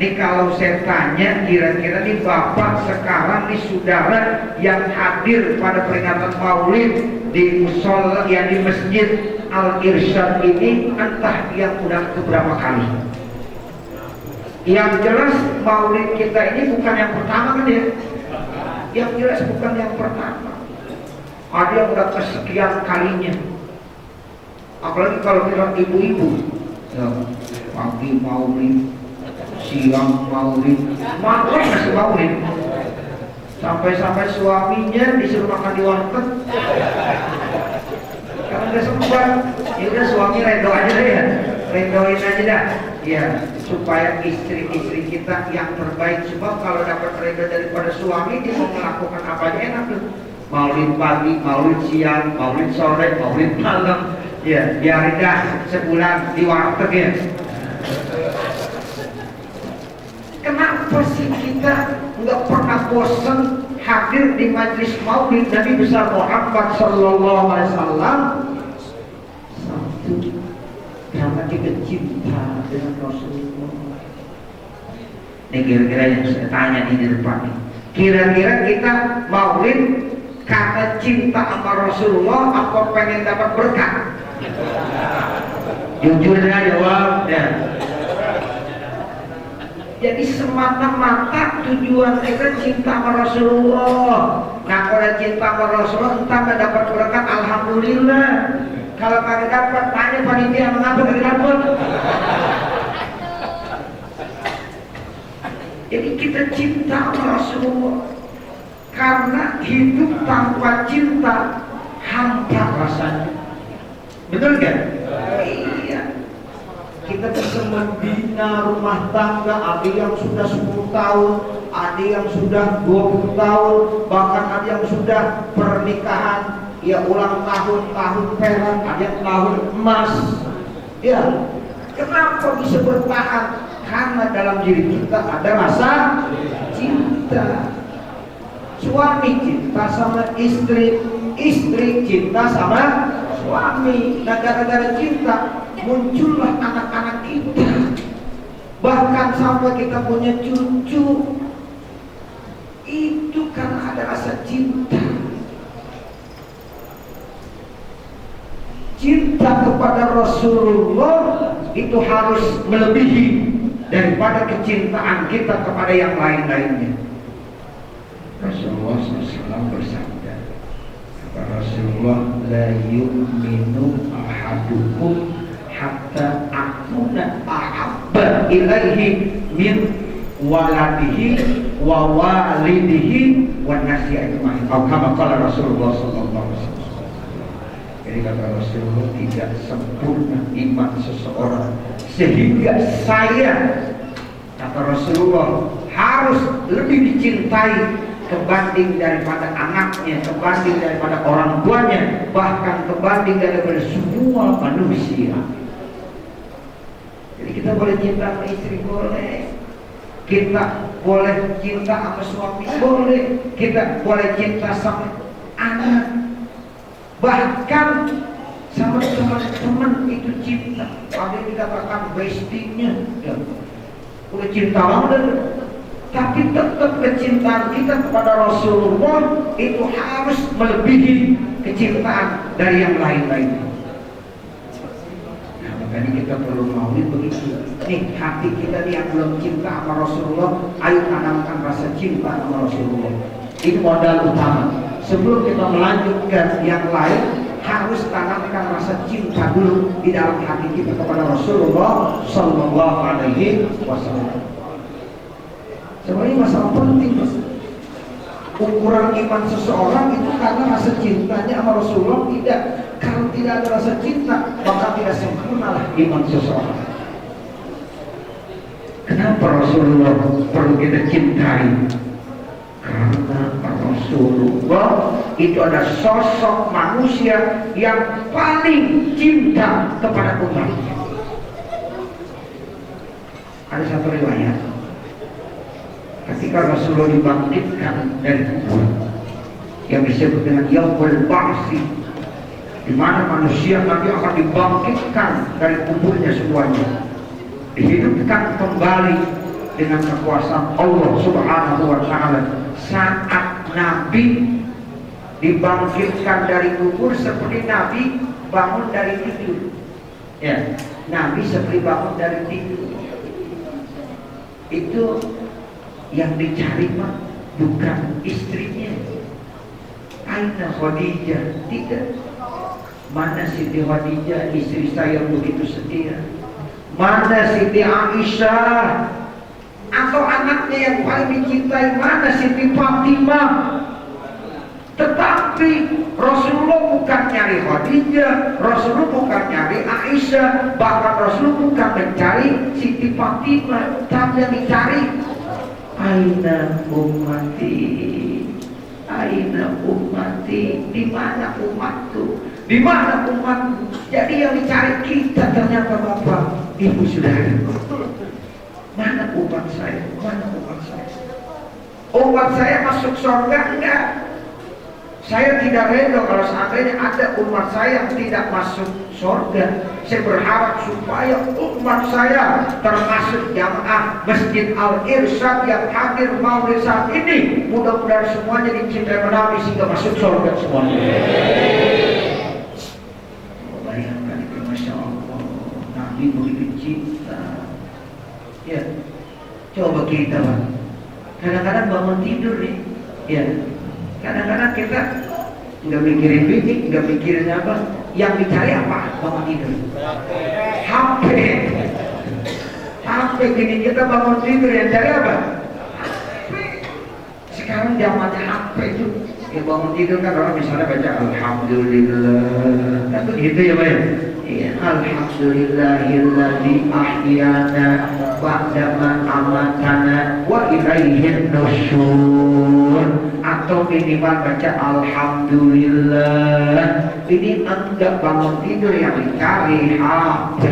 E: nih kalau saya tanya kira-kira nih Bapak sekarang nih saudara yang hadir pada peringatan Maulid di mushola yang di Masjid Al-Irsyad ini, entah yang udah keberapa kali. Yang jelas Maulid kita ini bukan yang pertama kan ya? Yang jelas bukan yang pertama. Ada yang udah kesekian kalinya. Apalagi kalau kita ibu-ibu, ya, pagi Maulid, siang Maulid, malam masih Maulid. Sampai-sampai suaminya disuruh makan di warteg. Karena udah sempat, ya udah suami redo aja deh ya, redoin aja dah, ya supaya istri-istri kita yang terbaik. Sebab kalau dapat redo daripada suami, dia mau melakukan apa aja enak tuh. Maulid pagi, maulid siang, maulid sore, maulid malam, ya biarin dah sebulan di warteg ya. Kenapa sih kita nggak pernah bosan hadir di majlis Maulid Nabi besar Muhammad Sallallahu Alaihi Wasallam? Satu, karena kita cinta dengan Rasulullah. Ini kira-kira yang saya tanya di depan ini. Kira-kira kita Maulid karena cinta sama Rasulullah atau pengen dapat berkah? Jujur aja jawabnya. Jadi semata-mata tujuan kita cinta sama Rasulullah. Nah kalau cinta sama Rasulullah entah nggak dapat berkat, alhamdulillah. Kalau kagak dapat, tanya panitia mengapa kagak dapat. Jadi kita cinta sama Rasulullah karena hidup tanpa cinta hampa rasanya. Betul kan? Iya. Kita bisa membina rumah tangga, ada yang sudah 10 tahun, ada yang sudah 20 tahun, bahkan ada yang sudah pernikahan, ya ulang tahun perak, ada yang tahun emas. Ya, kenapa bisa bertahan? Karena dalam diri kita ada rasa cinta. Suami cinta sama istri, istri cinta sama suami. Nah gara-gara cinta muncullah anak-anak kita, bahkan sampai kita punya cucu, itu karena ada rasa cinta. Cinta kepada Rasulullah itu harus melebihi daripada kecintaan kita kepada yang lain-lainnya. Rasulullah SAW bersabda, kata Rasulullah, la yu'minu ahadukum hatta akuna ahabba ilaihi min waladihi wa walidihi wa nasi ajma'in. Atau kama qala Rasulullah sallallahu alaihi wasallam. Jadi kata Rasulullah, tidak sempurna iman seseorang sehingga saya, kata Rasulullah, harus lebih dicintai kebanding daripada anaknya, kebanding daripada orang tuanya, bahkan kebanding daripada semua manusia. Jadi kita boleh cinta sama istri, boleh. Kita boleh cinta sama suami, boleh. Kita boleh cinta sama anak, bahkan sama teman-teman itu cinta. Ada yang dikatakan bestinya, ya. Udah cinta banget. Tapi tetap kecintaan kita kepada Rasulullah itu harus melebihi kecintaan dari yang lain-lain. Nah, makanya kita perlu maulid begitu. Nih hati kita nih yang belum cinta sama Rasulullah, ayo tanamkan rasa cinta sama Rasulullah. Ini modal utama. Sebelum kita melanjutkan yang lain, harus tanamkan rasa cinta dulu di dalam hati kita kepada Rasulullah Sallallahu Alaihi Wasallam. Sebenarnya masalah penting, Mas. Ukuran iman seseorang itu karena rasa cintanya sama Rasulullah. Tidak. Kalau tidak ada rasa cinta, maka tidak sempurnalah iman seseorang. Kenapa Rasulullah perlu kita cintai? Karena Rasulullah itu ada sosok manusia yang paling cinta kepada umatnya. Ada satu riwayat ketika Rasulullah dibangkitkan dari kubur yang disebut dengan Yaumul Ba'si, di mana manusia nanti akan dibangkitkan dari kuburnya semuanya, dihidupkan kembali dengan kekuasaan Allah Subhanahu wa Ta'ala. Saat Nabi dibangkitkan dari kubur seperti Nabi bangun dari tidur, ya, Nabi seperti bangun dari tidur. Itu yang dicari mah bukan istrinya. Aina Khadijah, tidak. Mana Siti Khadijah, istri saya begitu setia? Mana Siti Aisyah atau anaknya yang paling dicintai? Mana Siti Fatimah? Tetapi Rasulullah bukan nyari Khadijah, Rasulullah bukan nyari Aisyah, bahkan Rasulullah bukan mencari Siti Fatimah, tapi yang dicari aina ummati, aina ummati, di mana umatku, di mana umatku. Jadi yang dicari kita ternyata Bapak Ibu Saudara, mana umat saya, mana umat saya? Umat saya masuk surga enggak? Saya tidak rela kalau seandainya ada umat saya yang tidak masuk surga. Saya berharap supaya umat saya termasuk jamaah Masjid Al-Irsyad yang hadir maulid saat ini, mudah-mudahan semuanya dicintai Nabi sehingga masuk surga semuanya. Bayangkan itu, Masya Allah, Nabi begitu cinta. Ya, coba kita, Pak, kadang-kadang bangun tidur nih, ya, kadang-kadang kita nggak mikirin bini, nggak mikirin apa, yang dicari apa? Bangun tidur. HP. HP gini kita bangun tidur, yang cari apa? HP. Sekarang zamannya HP itu, ya bangun tidur kan orang misalnya baca Alhamdulillah, kan begitu ya Pak ya? Iya, Alhamdulillahilladzi ahyana ba'dama amatana wa ilaihin nusyur. Atau minimal baca Alhamdulillah. Ini enggak bangun tidur yang dicari HP.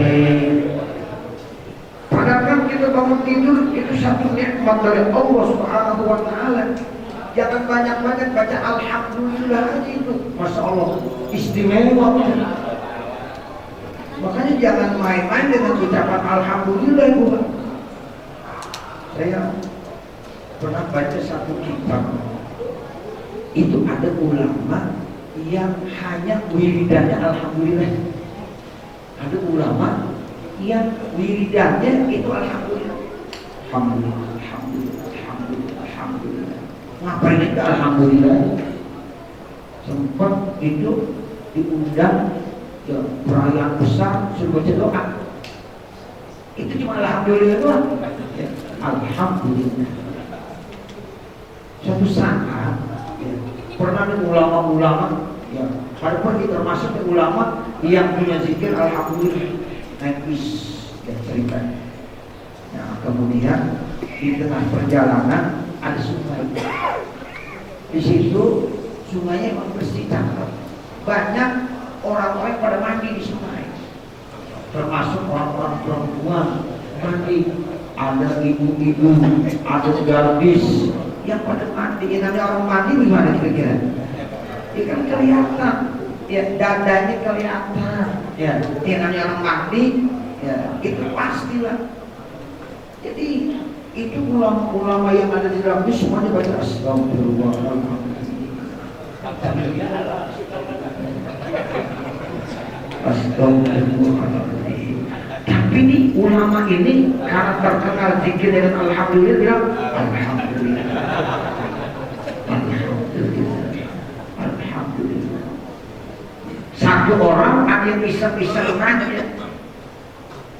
E: Padahal kan kita bangun tidur itu satu nikmat dari Allah Subhanahu wa Ta'ala. Jangan banyak-banyak baca Alhamdulillah aja itu, Masya Allah, istimewa. Makanya jangan main-main dengan ucapan Alhamdulillah, Ibu. Saya pernah baca satu kitab, itu ada ulama yang hanya wiridannya Alhamdulillah. Ada ulama yang wiridannya itu Alhamdulillah. Alhamdulillah, Alhamdulillah, Alhamdulillah, Alhamdulillah. Ngapain itu Alhamdulillah? Sempat itu diundang ya, perayaan besar, suruh baca doa. Itu cuma Alhamdulillah doang. Ya, Alhamdulillah. Suatu saat ya, pernah ada ulama-ulama, ya, ada pergi termasuk ulama yang punya zikir Alhamdulillah, nangis ya cerita. Nah kemudian di tengah perjalanan ada sungai. Di situ sungainya memang bersih cakep. Banyak orang-orang pada mandi di sungai, termasuk orang-orang perempuan mandi. Ada ibu-ibu, ada gadis yang pada mandi. Ya, namanya orang mandi gimana kira-kira? Ya kan kelihatan, ya dadanya kelihatan. Ya, namanya orang mandi, ya itu pastilah. Jadi itu ulama-ulama yang ada di dalam itu semuanya baca Astagfirullahaladzim. Astagfirullahaladzim. Tapi ini ulama ini karena terkenal zikir dengan Alhamdulillah, bilang Alhamdulillah, Alhamdulillah, Alhamdulillah. Satu orang ada yang bisa nanya,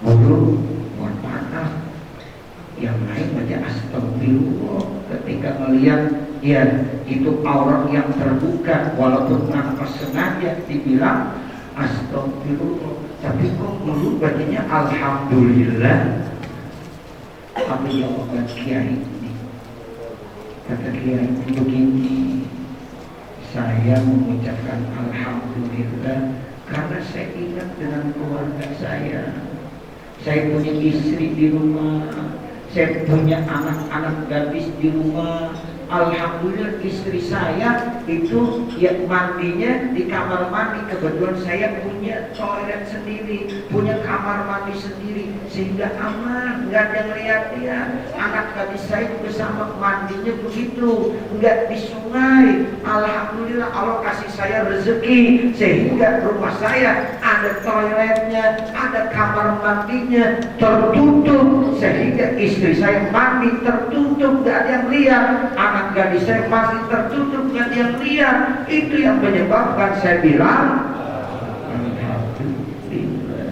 E: Guru, mohon maaf, yang lain baca Astagfirullah ketika melihat ya itu aurat yang terbuka, walaupun tanpa sengaja dibilang Astagfirullah, tapi kok dulu bacanya Alhamdulillah. Apa jawaban kiai ini? Kata kiai begini, saya mengucapkan Alhamdulillah karena saya ingat dengan keluarga saya. saya punya istri di rumah, saya punya anak-anak gadis di rumah. Alhamdulillah istri saya itu ya mandinya di kamar mandi. Kebetulan saya punya toilet sendiri, punya kamar mandi sendiri, sehingga aman, nggak ada yang lihat dia. Anak gadis saya bersama mandinya begitu, nggak di sungai. Alhamdulillah Allah kasih saya rezeki sehingga rumah saya ada toiletnya, ada kamar mandinya tertutup, sehingga istri saya mandi tertutup, nggak ada yang lihat. Anak gadis saya masih tertutup, nggak ada yang lihat. Itu yang menyebabkan saya bilang alhamdulillah.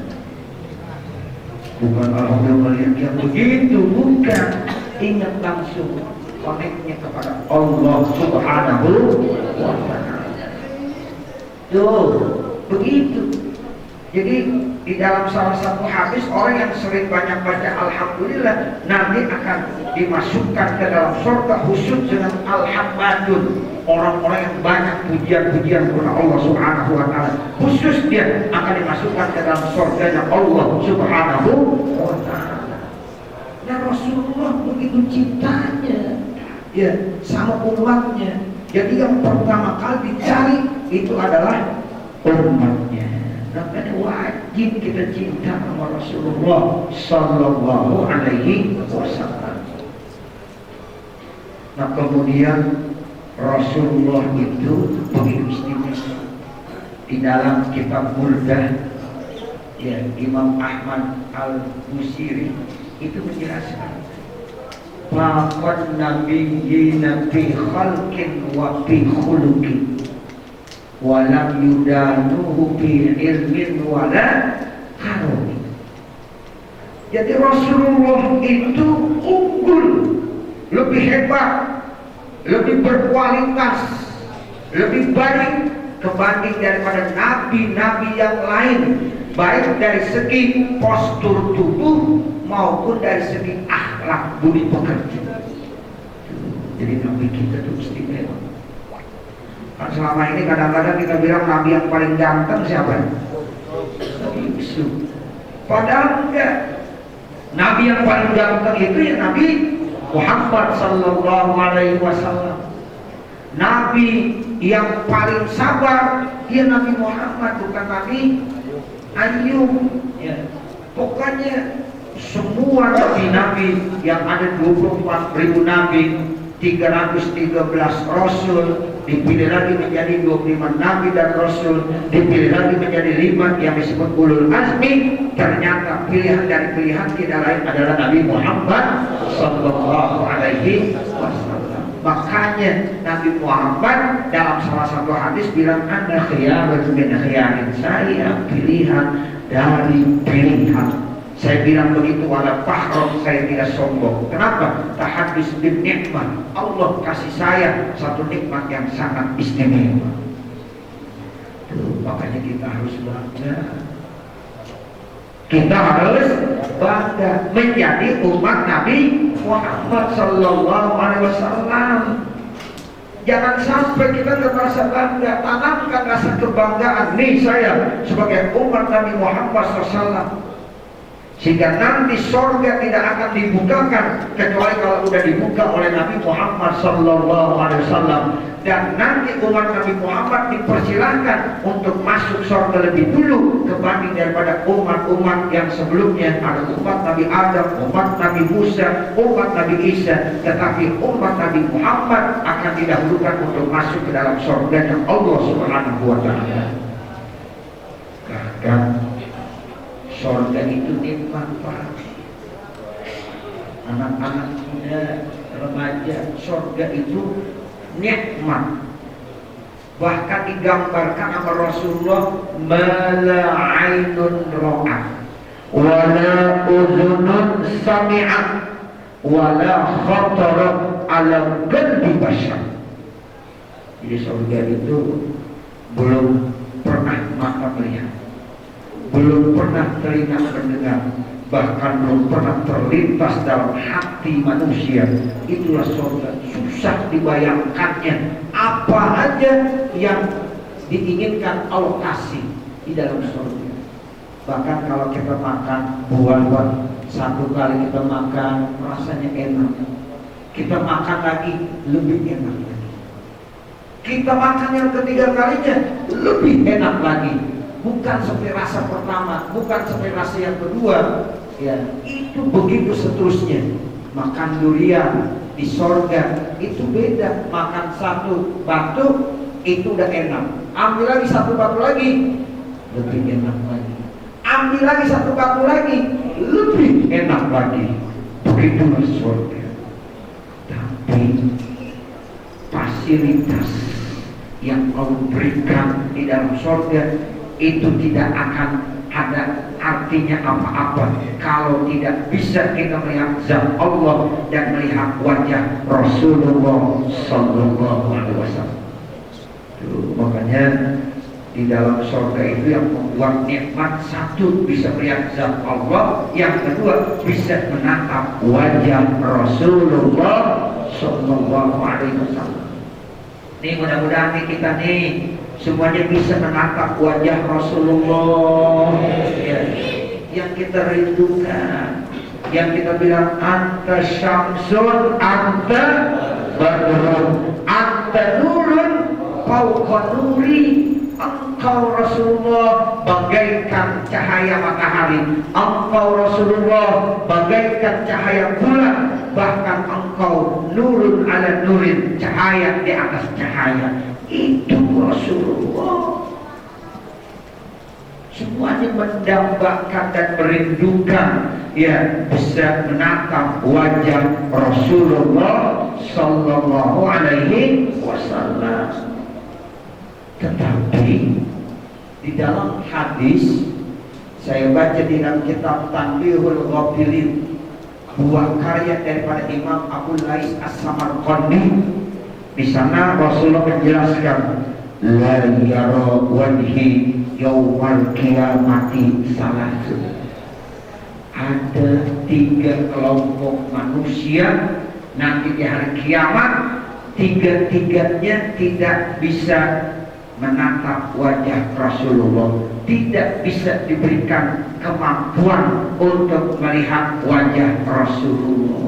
E: Bukan alhamdulillah yang begitu, bukan. Ingat langsung koneknya kepada Allah Subhanahu wa ta'ala. Tuh, begitu. Jadi di dalam salah satu hadis, orang yang sering banyak baca alhamdulillah nanti akan dimasukkan ke dalam surga khusus dengan alhamdulillah. Orang-orang yang banyak pujian-pujian kepada Allah Subhanahu wa ta'ala, khusus dia akan dimasukkan ke dalam surganya Allah Subhanahu wa ta'ala. Nah, Rasulullah begitu cintanya ya sama umatnya. Jadi yang pertama kali dicari itu adalah umatnya. Makanya wajib kita cinta sama Rasulullah Sallallahu Alaihi Wasallam. Nah, kemudian Rasulullah itu begitu istimewa. Di dalam kitab Burdah ya, Imam Ahmad Al-Busiri itu menjelaskan Faqad nabiyyina fi khalqin wa fi khuluqin walam yudanuhu fi ilmin wala karuni. Jadi Rasulullah itu unggul, lebih hebat, lebih berkualitas, lebih baik kebanding daripada nabi-nabi yang lain, baik dari segi postur tubuh maupun dari segi akhlak budi pekerti. Jadi nabi kita itu istimewa. Kan selama ini kadang-kadang kita bilang nabi yang paling ganteng siapa? Nabi Yusuf. Padahal enggak. Nabi yang paling ganteng itu ya Nabi Muhammad Sallallahu Alaihi Wasallam. Nabi yang paling sabar ya Nabi Muhammad, bukan Nabi Ayub. Ya. Pokoknya semua nabi-nabi yang ada 24.000 nabi, 313 rasul, dipilih lagi menjadi 25 nabi dan rasul, dipilih lagi menjadi 5 yang disebut ulul azmi. Ternyata pilihan dari pilihan tidak lain adalah Nabi Muhammad Sallallahu Alaihi Wasallam. Makanya Nabi Muhammad dalam salah satu hadis bilang, Anda khiyarun min khiyarin, saya pilihan dari pilihan. Saya bilang begitu wala fahron, saya tidak sombong. Kenapa? Tahadis bin nikmat. Allah kasih saya satu nikmat yang sangat istimewa. Tuh, makanya kita harus bangga. Kita harus bangga menjadi umat Nabi Muhammad Sallallahu Alaihi Wasallam. Jangan sampai kita nggak merasa bangga. Tanamkan rasa kebanggaan. Nih saya sebagai umat Nabi Muhammad SAW. Sehingga nanti surga tidak akan dibukakan kecuali kalau sudah dibuka oleh Nabi Muhammad Sallallahu Alaihi Wasallam. Dan nanti umat Nabi Muhammad dipersilahkan untuk masuk surga lebih dulu kebanding daripada umat-umat yang sebelumnya. Ada umat Nabi Adam, umat Nabi Musa, umat Nabi Isa. Tetapi umat Nabi Muhammad akan didahulukan untuk masuk ke dalam surga yang Allah Subhanahu Wa Taala. Bahkan surga itu nikmat, Pak. Anak-anak muda, remaja, surga itu nikmat. Bahkan digambarkan sama Rasulullah, mala ainun ra'at wala udhunun sami'at wala khatarat ala qalbi bashar. Jadi surga itu belum pernah mata melihat, belum pernah telinga mendengar, bahkan belum pernah terlintas dalam hati manusia. Itulah surga. Susah dibayangkannya apa aja yang diinginkan Allah kasih di dalam surga. Bahkan kalau kita makan buah, Pak, satu kali kita makan rasanya enak, kita makan lagi lebih enak lagi, kita makan yang ketiga kalinya lebih enak lagi. Bukan seperti rasa pertama, bukan seperti rasa yang kedua, ya itu begitu seterusnya. Makan durian di sorga itu beda, makan satu batu itu udah enak, ambil lagi satu batu lagi lebih enak lagi, ambil lagi satu batu lagi lebih enak lagi. Begitulah surga. Tapi fasilitas yang Allah berikan di dalam surga itu tidak akan ada artinya apa-apa kalau tidak bisa kita melihat zat Allah dan melihat wajah Rasulullah Sallallahu Alaihi Wasallam. Makanya di dalam surga itu yang membuat nikmat, satu bisa melihat zat Allah, yang kedua bisa menatap wajah Rasulullah Sallallahu Alaihi Wasallam. Nih mudah-mudahan nih kita nih semuanya bisa menatap wajah Rasulullah, ya, yang kita rindukan, yang kita bilang anta syamsun, anta badrun, anta nurun fauqa nuri. Engkau Rasulullah bagaikan cahaya matahari, engkau Rasulullah bagaikan cahaya bulan, bahkan engkau nurun ala nurin, cahaya di atas cahaya. Itu Rasulullah. Semuanya mendambakan dan merindukan, ya, bisa menatap wajah Rasulullah Sallallahu Alaihi Wasallam. Tetapi di dalam hadis saya baca di dalam kitab Tanbihul Ghafilin, buah karya daripada Imam Abu Lais As-Samarqandi, di sana Rasulullah menjelaskan la yara wajhi yaumal qiyamati salasun. Ada 3 kelompok manusia nanti di hari kiamat, 3-tiganya tidak bisa menatap wajah Rasulullah, tidak bisa diberikan kemampuan untuk melihat wajah Rasulullah.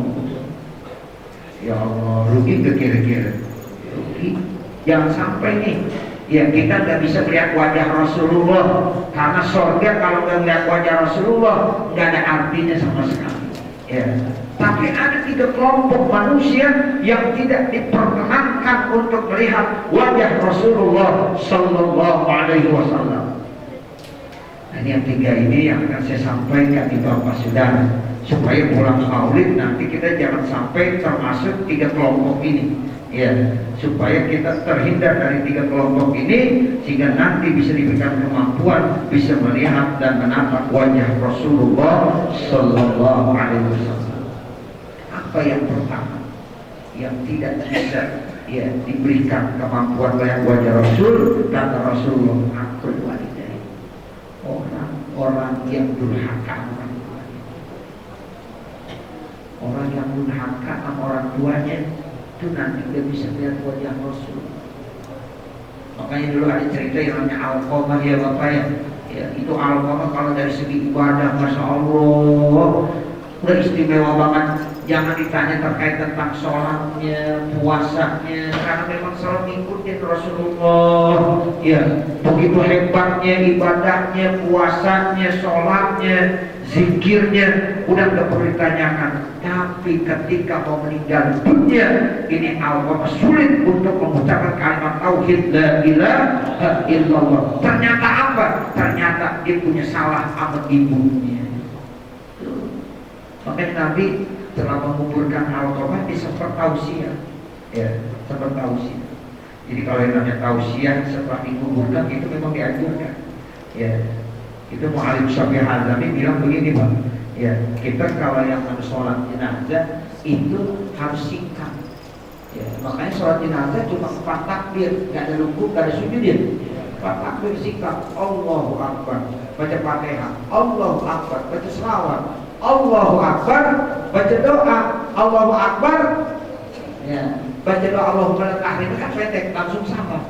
E: Ya Allah, rugi ke kira-kira? Rugi. Jangan sampai nih, ya kita nggak bisa melihat wajah Rasulullah, karena surga kalau nggak melihat wajah Rasulullah nggak ada artinya sama sekali. Ya. Tapi ada 3 kelompok manusia yang tidak diperkenankan untuk melihat wajah Rasulullah Sallallahu Alaihi Wasallam. Nah, ini yang 3 ini yang akan saya sampaikan di Bapak Saudara, supaya pulang maulid nanti kita jangan sampai termasuk 3 kelompok ini, ya, supaya kita terhindar dari 3 kelompok ini, sehingga nanti bisa diberikan kemampuan bisa melihat dan menatap wajah Rasulullah Sallallahu Alaihi Wasallam. Apa yang pertama yang tidak bisa, ya, diberikan kemampuan melihat wajah Rasul, kata Rasulullah, akul walidain, orang yang durhaka orang tuanya. Orang yang durhaka sama orang tuanya itu nanti tidak bisa melihat wajah Rasul. Makanya dulu ada cerita yang namanya Alqamah, ya Bapak, ya, itu Alqamah kalau dari segi ibadah, Masya Allah, udah istimewa banget. Jangan ditanya terkait tentang sholatnya, puasanya, karena memang selalu ngikutin Rasulullah, ya, begitu hebatnya ibadahnya, puasanya, sholatnya, zikirnya, udah gak perlu ditanyakan. Tapi ketika mau meninggal dunia, ini Allah sulit untuk mengucapkan kalimat tauhid la ilaha illallah. Ternyata apa? Ternyata dia punya salah sama ibunya. Makanya Nabi telah menguburkan Alqamah di seperti tausiah, ya, seperti tausiah. Jadi kalau yang namanya tausiah setelah dikuburkan itu memang dianjurkan, ya. Itu Mu'alim Syafi'i Hazami bilang begini, Pak, ya, kita kalau yang sholat jenazah itu harus singkat, ya. Makanya sholat jenazah cuma 4 takbir, nggak ada rukuk, nggak ada sujud, ya. 4 takbir singkat, Allahu Akbar, baca Fatihah, Allahu Akbar, baca selawat, Allahu Akbar, baca doa, Allahu Akbar, ya, baca doa Allahumma lak ahli, kan pendek, langsung sama.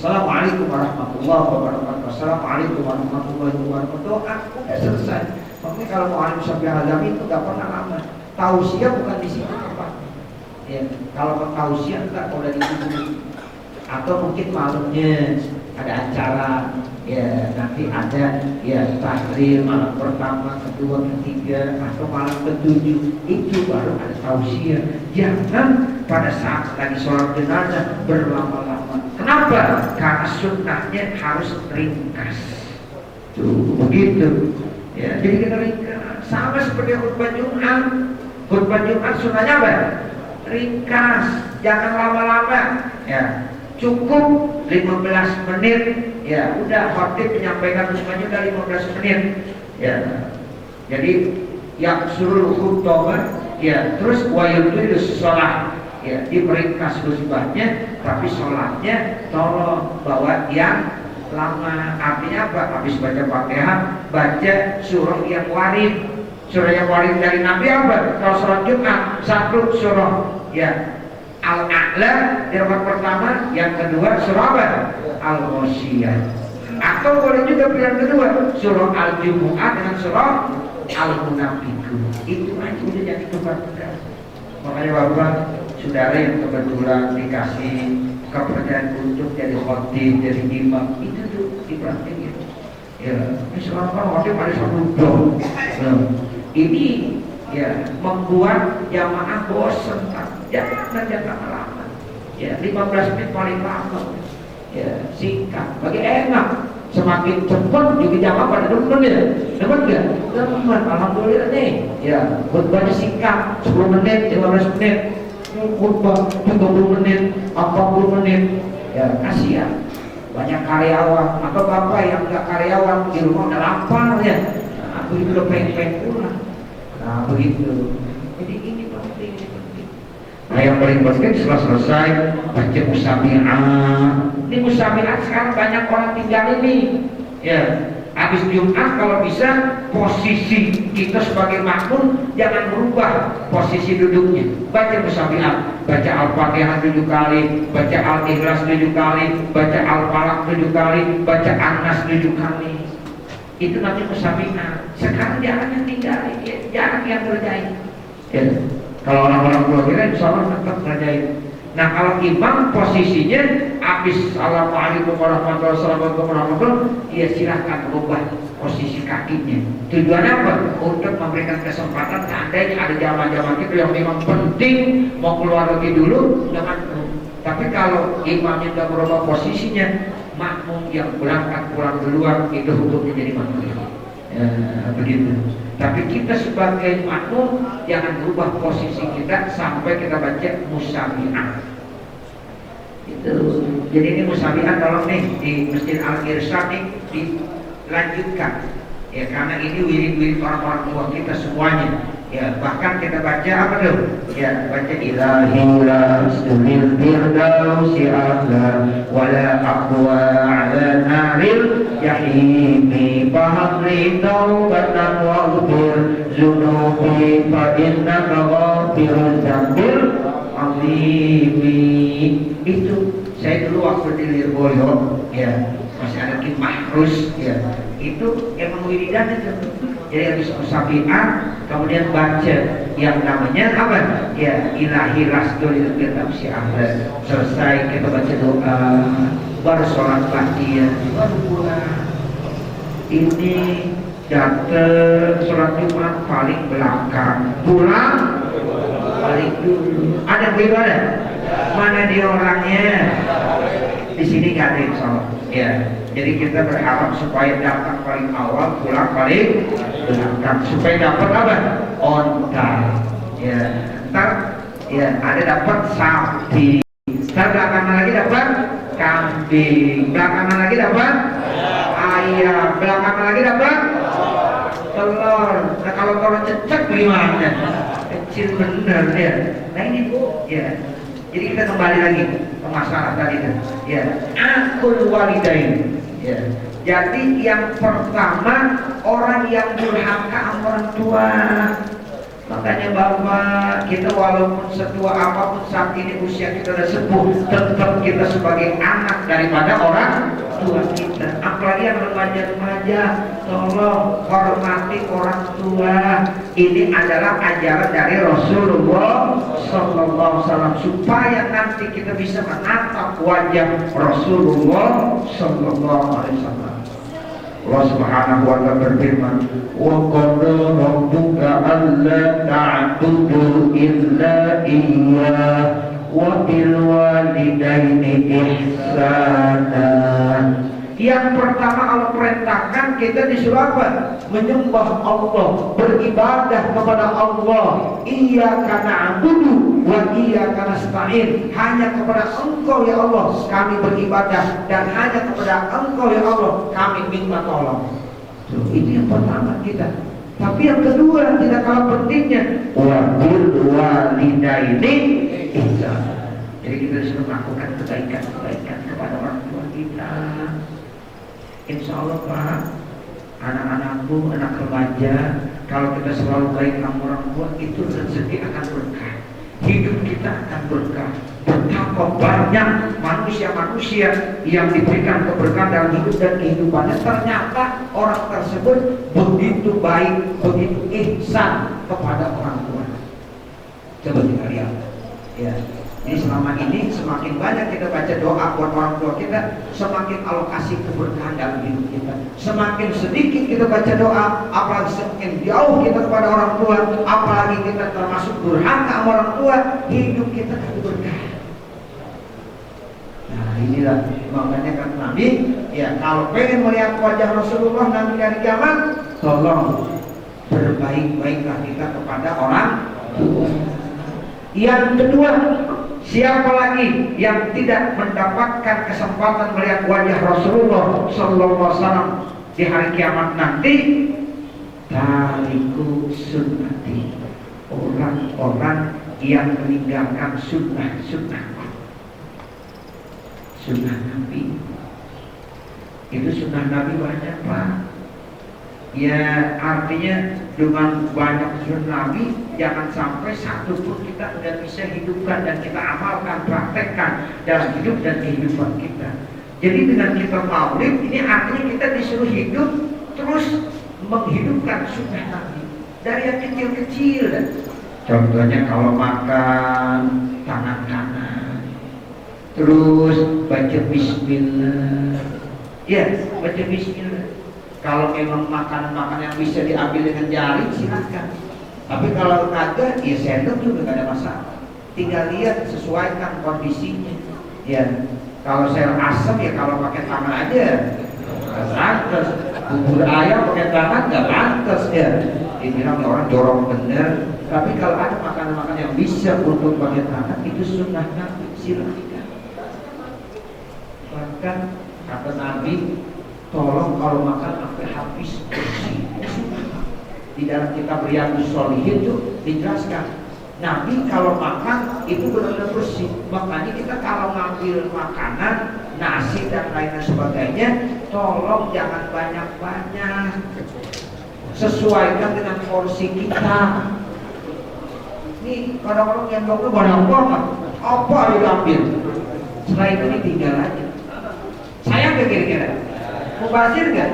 E: Assalamualaikum warahmatullahi wabarakatuh. Assalamualaikum warahmatullahi wabarakatuh. Doa udah selesai. Makanya kalau mau alim sampai azam itu nggak pernah lama. Tausiah bukan di situ tempatnya. Ya, kalau mau tausiah enggak kalau dari itu. Atau mungkin malamnya ada acara, ya nanti ada ya takrir malam pertama, kedua, ketiga, atau malam ketujuh, itu baru ada tausiah. Jangan pada saat lagi sholat jenazah berlama-lama. Kenapa? Karena sunnahnya harus ringkas. Tuh begitu. Ya, jadi kita ringkas. Sama seperti khutbah Jumat. Khutbah Jumat sunnahnya apa? Ringkas, jangan lama-lama. Ya, cukup 15 menit. Ya, udah khotib menyampaikan khutbahnya udah 15 menit. Ya, jadi yang suruh khutbah, ya terus wayudu sholat. Ya, diperingkas khutbahnya, tapi sholatnya tolong bawa yang lama. Artinya apa? Habis baca Fatihah, baca surah yang warid. Surah yang warid dari Nabi apa? Kalau sholat Jumat, satu surah ya Al-A'la di rakaat pertama, yang kedua surah apa? Al-Ghasyiyah. Atau boleh juga pilihan kedua, surah Al-Jumu'ah dengan surah Al-Munafiqun. Itu aja udah jadi kebaikan. Makanya Bapak saudara yang kebetulan dikasih kepercayaan untuk jadi khotib, jadi imam, itu tuh dipraktikin. Ya, misalnya kan khotib ada satu dom. Ini ya membuat jamaah bosan. Jangan lama. Ya, 15 menit paling lama. Ya, singkat, bagi enak. Semakin cepat juga jamaah pada demen ya. Demen enggak? Demen, alhamdulillah nih. Ya, khutbahnya singkat, 10 menit, 15 menit. Khutbah 30 menit, 40 menit. Ya, kasihan. Banyak karyawan, atau bapak yang enggak karyawan di rumah udah lapar ya. Nah, begitu udah pengen pulang. Nah, begitu. Jadi ini penting. Nah, yang paling penting setelah selesai baca musami'ah. Ini musami'ah sekarang banyak orang tinggal ini. Ya, habis Jumat kalau bisa posisi kita sebagai makmum jangan berubah posisi duduknya. Baca musami'ah, baca Al-Fatihah 7 kali, baca Al-Ikhlas 7 kali, baca Al-Falaq 7 kali, baca An-Nas 7 kali. Itu nanti musami'ah. Sekarang jangan yang tinggal, ya, jangan yang kerjain. Ya. Kalau orang-orang tua kita insya Allah tetap kerjain. Nah, kalau imam posisinya habis Assalamualaikum warahmatullahi wabarakatuh, ya silahkan ubah posisi kakinya. Tujuannya apa? Untuk memberikan kesempatan seandainya ada jamaah-jamaah kita yang memang penting mau keluar lagi dulu, jangan. Tapi kalau imamnya tidak berubah posisinya, makmum yang berangkat pulang duluan itu hukumnya jadi makmum. Ya, begitu. Tapi kita sebagai makmum jangan berubah posisi kita sampai kita baca musami'ah. Itu. Jadi ini musami'ah kalau nih di Masjid Al-Irsyad nih dilanjutkan. Ya, karena ini wirid-wirid orang-orang tua kita semuanya. Ya, bahkan kita baca apa tuh? Ya, baca ilahi la astumil firdausi a'la wala aqwa ala naril yahimi fahamli taubatan waghfir zunubi fa innaka ghafirun dzambil azimi. Itu saya dulu waktu di Lirboyo ya, masih ada Ki Mahrus ya. Itu emang wiridan itu. Jadi habis musami'ah kemudian baca yang namanya apa? Ya, ilahi rasdul firdausi a'la. Selesai kita baca doa, baru sholat Fatihah, baru pulang. Ini datang sholat Jumat paling belakang, pulang paling dulu. Ada beribadah? Mana dia orangnya? Di sini nggak ada yang sholat. Ya, jadi kita berharap supaya datang paling awal, pulang paling belakang, supaya dapat apa? On time. Ya, ntar ya ada dapat sapi. Ntar belakangan lagi dapat kambing. Belakangan lagi dapat ayam. Belakangan lagi dapat telur. Nah, kalau telur cecek gimana? Kecil bener ya. Nah ini bu, ya. Jadi kita kembali lagi ke masalah tadi kan. Ya, akul walidain. Ya. Jadi yang pertama orang yang durhaka sama orang tua. Makanya Bapak, kita walaupun setua apapun saat ini usia kita sudah sepuh, tetap kita sebagai anak daripada orang tua kita. Apalagi yang remaja-remaja, tolong hormati orang tua. Ini adalah ajaran dari Rasulullah SAW, supaya nanti kita bisa menatap wajah Rasulullah SAW. Allah Subhanahu wa ta'ala berfirman, "Wa qala rabbuka alla ta'budu illa iyyah wa bil walidaini ihsana." Yang pertama Allah perintahkan kita disuruh apa? Menyembah Allah, beribadah kepada Allah. Iyyaka na'budu wa iyyaka nasta'in. Hanya kepada Engkau ya Allah kami beribadah, dan hanya kepada Engkau ya Allah kami minta tolong. Ini yang pertama kita. Tapi yang kedua tidak kalah pentingnya, wa bil walidaini ihsana. Jadi kita disuruh melakukan kebaikan-kebaikan kepada orang tua kita. Insya Allah Pak, anak-anakku, anak remaja, kalau kita selalu baik sama orang tua, itu rezeki akan berkah, hidup kita akan berkah. Betapa banyak manusia-manusia yang diberikan keberkahan dalam hidup dan kehidupannya, ternyata orang tersebut begitu baik, begitu ihsan kepada orang tua. Coba kita lihat ya. Jadi selama ini semakin banyak kita baca doa buat orang tua kita, semakin alokasi keberkahan dalam hidup kita. Semakin sedikit kita baca doa, apalagi semakin jauh kita kepada orang tua, apalagi kita termasuk durhaka sama orang tua, hidup kita akan berkah. Nah inilah makanya kan Nabi, ya kalau pengen melihat wajah Rasulullah nanti dari kiamat, tolong berbaik-baiklah kita kepada orang tua. Yang kedua, siapa lagi yang tidak mendapatkan kesempatan melihat wajah Rasulullah SAW di hari kiamat nanti? Tariku sunnati, orang-orang yang meninggalkan sunnah Nabi. Itu sunnah Nabi banyak Pak. Ya artinya dengan banyak sunnah Nabi, jangan sampai satu pun kita tidak bisa hidupkan dan kita amalkan, praktekkan dalam hidup dan kehidupan kita. Jadi dengan kita maulid, ini artinya kita disuruh hidup terus menghidupkan sunnah Nabi dari yang kecil-kecil. Contohnya kalau makan tangan kanan, terus baca bismillah. Ya, baca bismillah. Kalau memang makan yang bisa diambil dengan jari silakan. Tapi kalau kagak, ya sendok juga gak ada masalah. Tinggal lihat, sesuaikan kondisinya. Ya, kalau sayur asam ya kalau pakai tangan aja gak pantas. Bubur ayam pakai tangan gak pantas ya. Dibilang orang dorong bener. Tapi kalau ada makanan-makanan yang bisa untuk pakai tangan, itu sunnah Nabi, silakan. Bahkan kata Nabi, tolong kalau makan sampai habis bersih. Di dalam kitab Riyadhus Shalihin itu dijelaskan, Nabi kalau makan itu benar-benar bersih. Makanya kita kalau ngambil makanan, nasi dan lain sebagainya, tolong jangan banyak-banyak. Sesuaikan dengan porsi kita. Nih kadang-kadang yang dokter banyak banget, apa diambil? Setelah itu tinggal aja. Sayang gak kira-kira? Mubazir gak?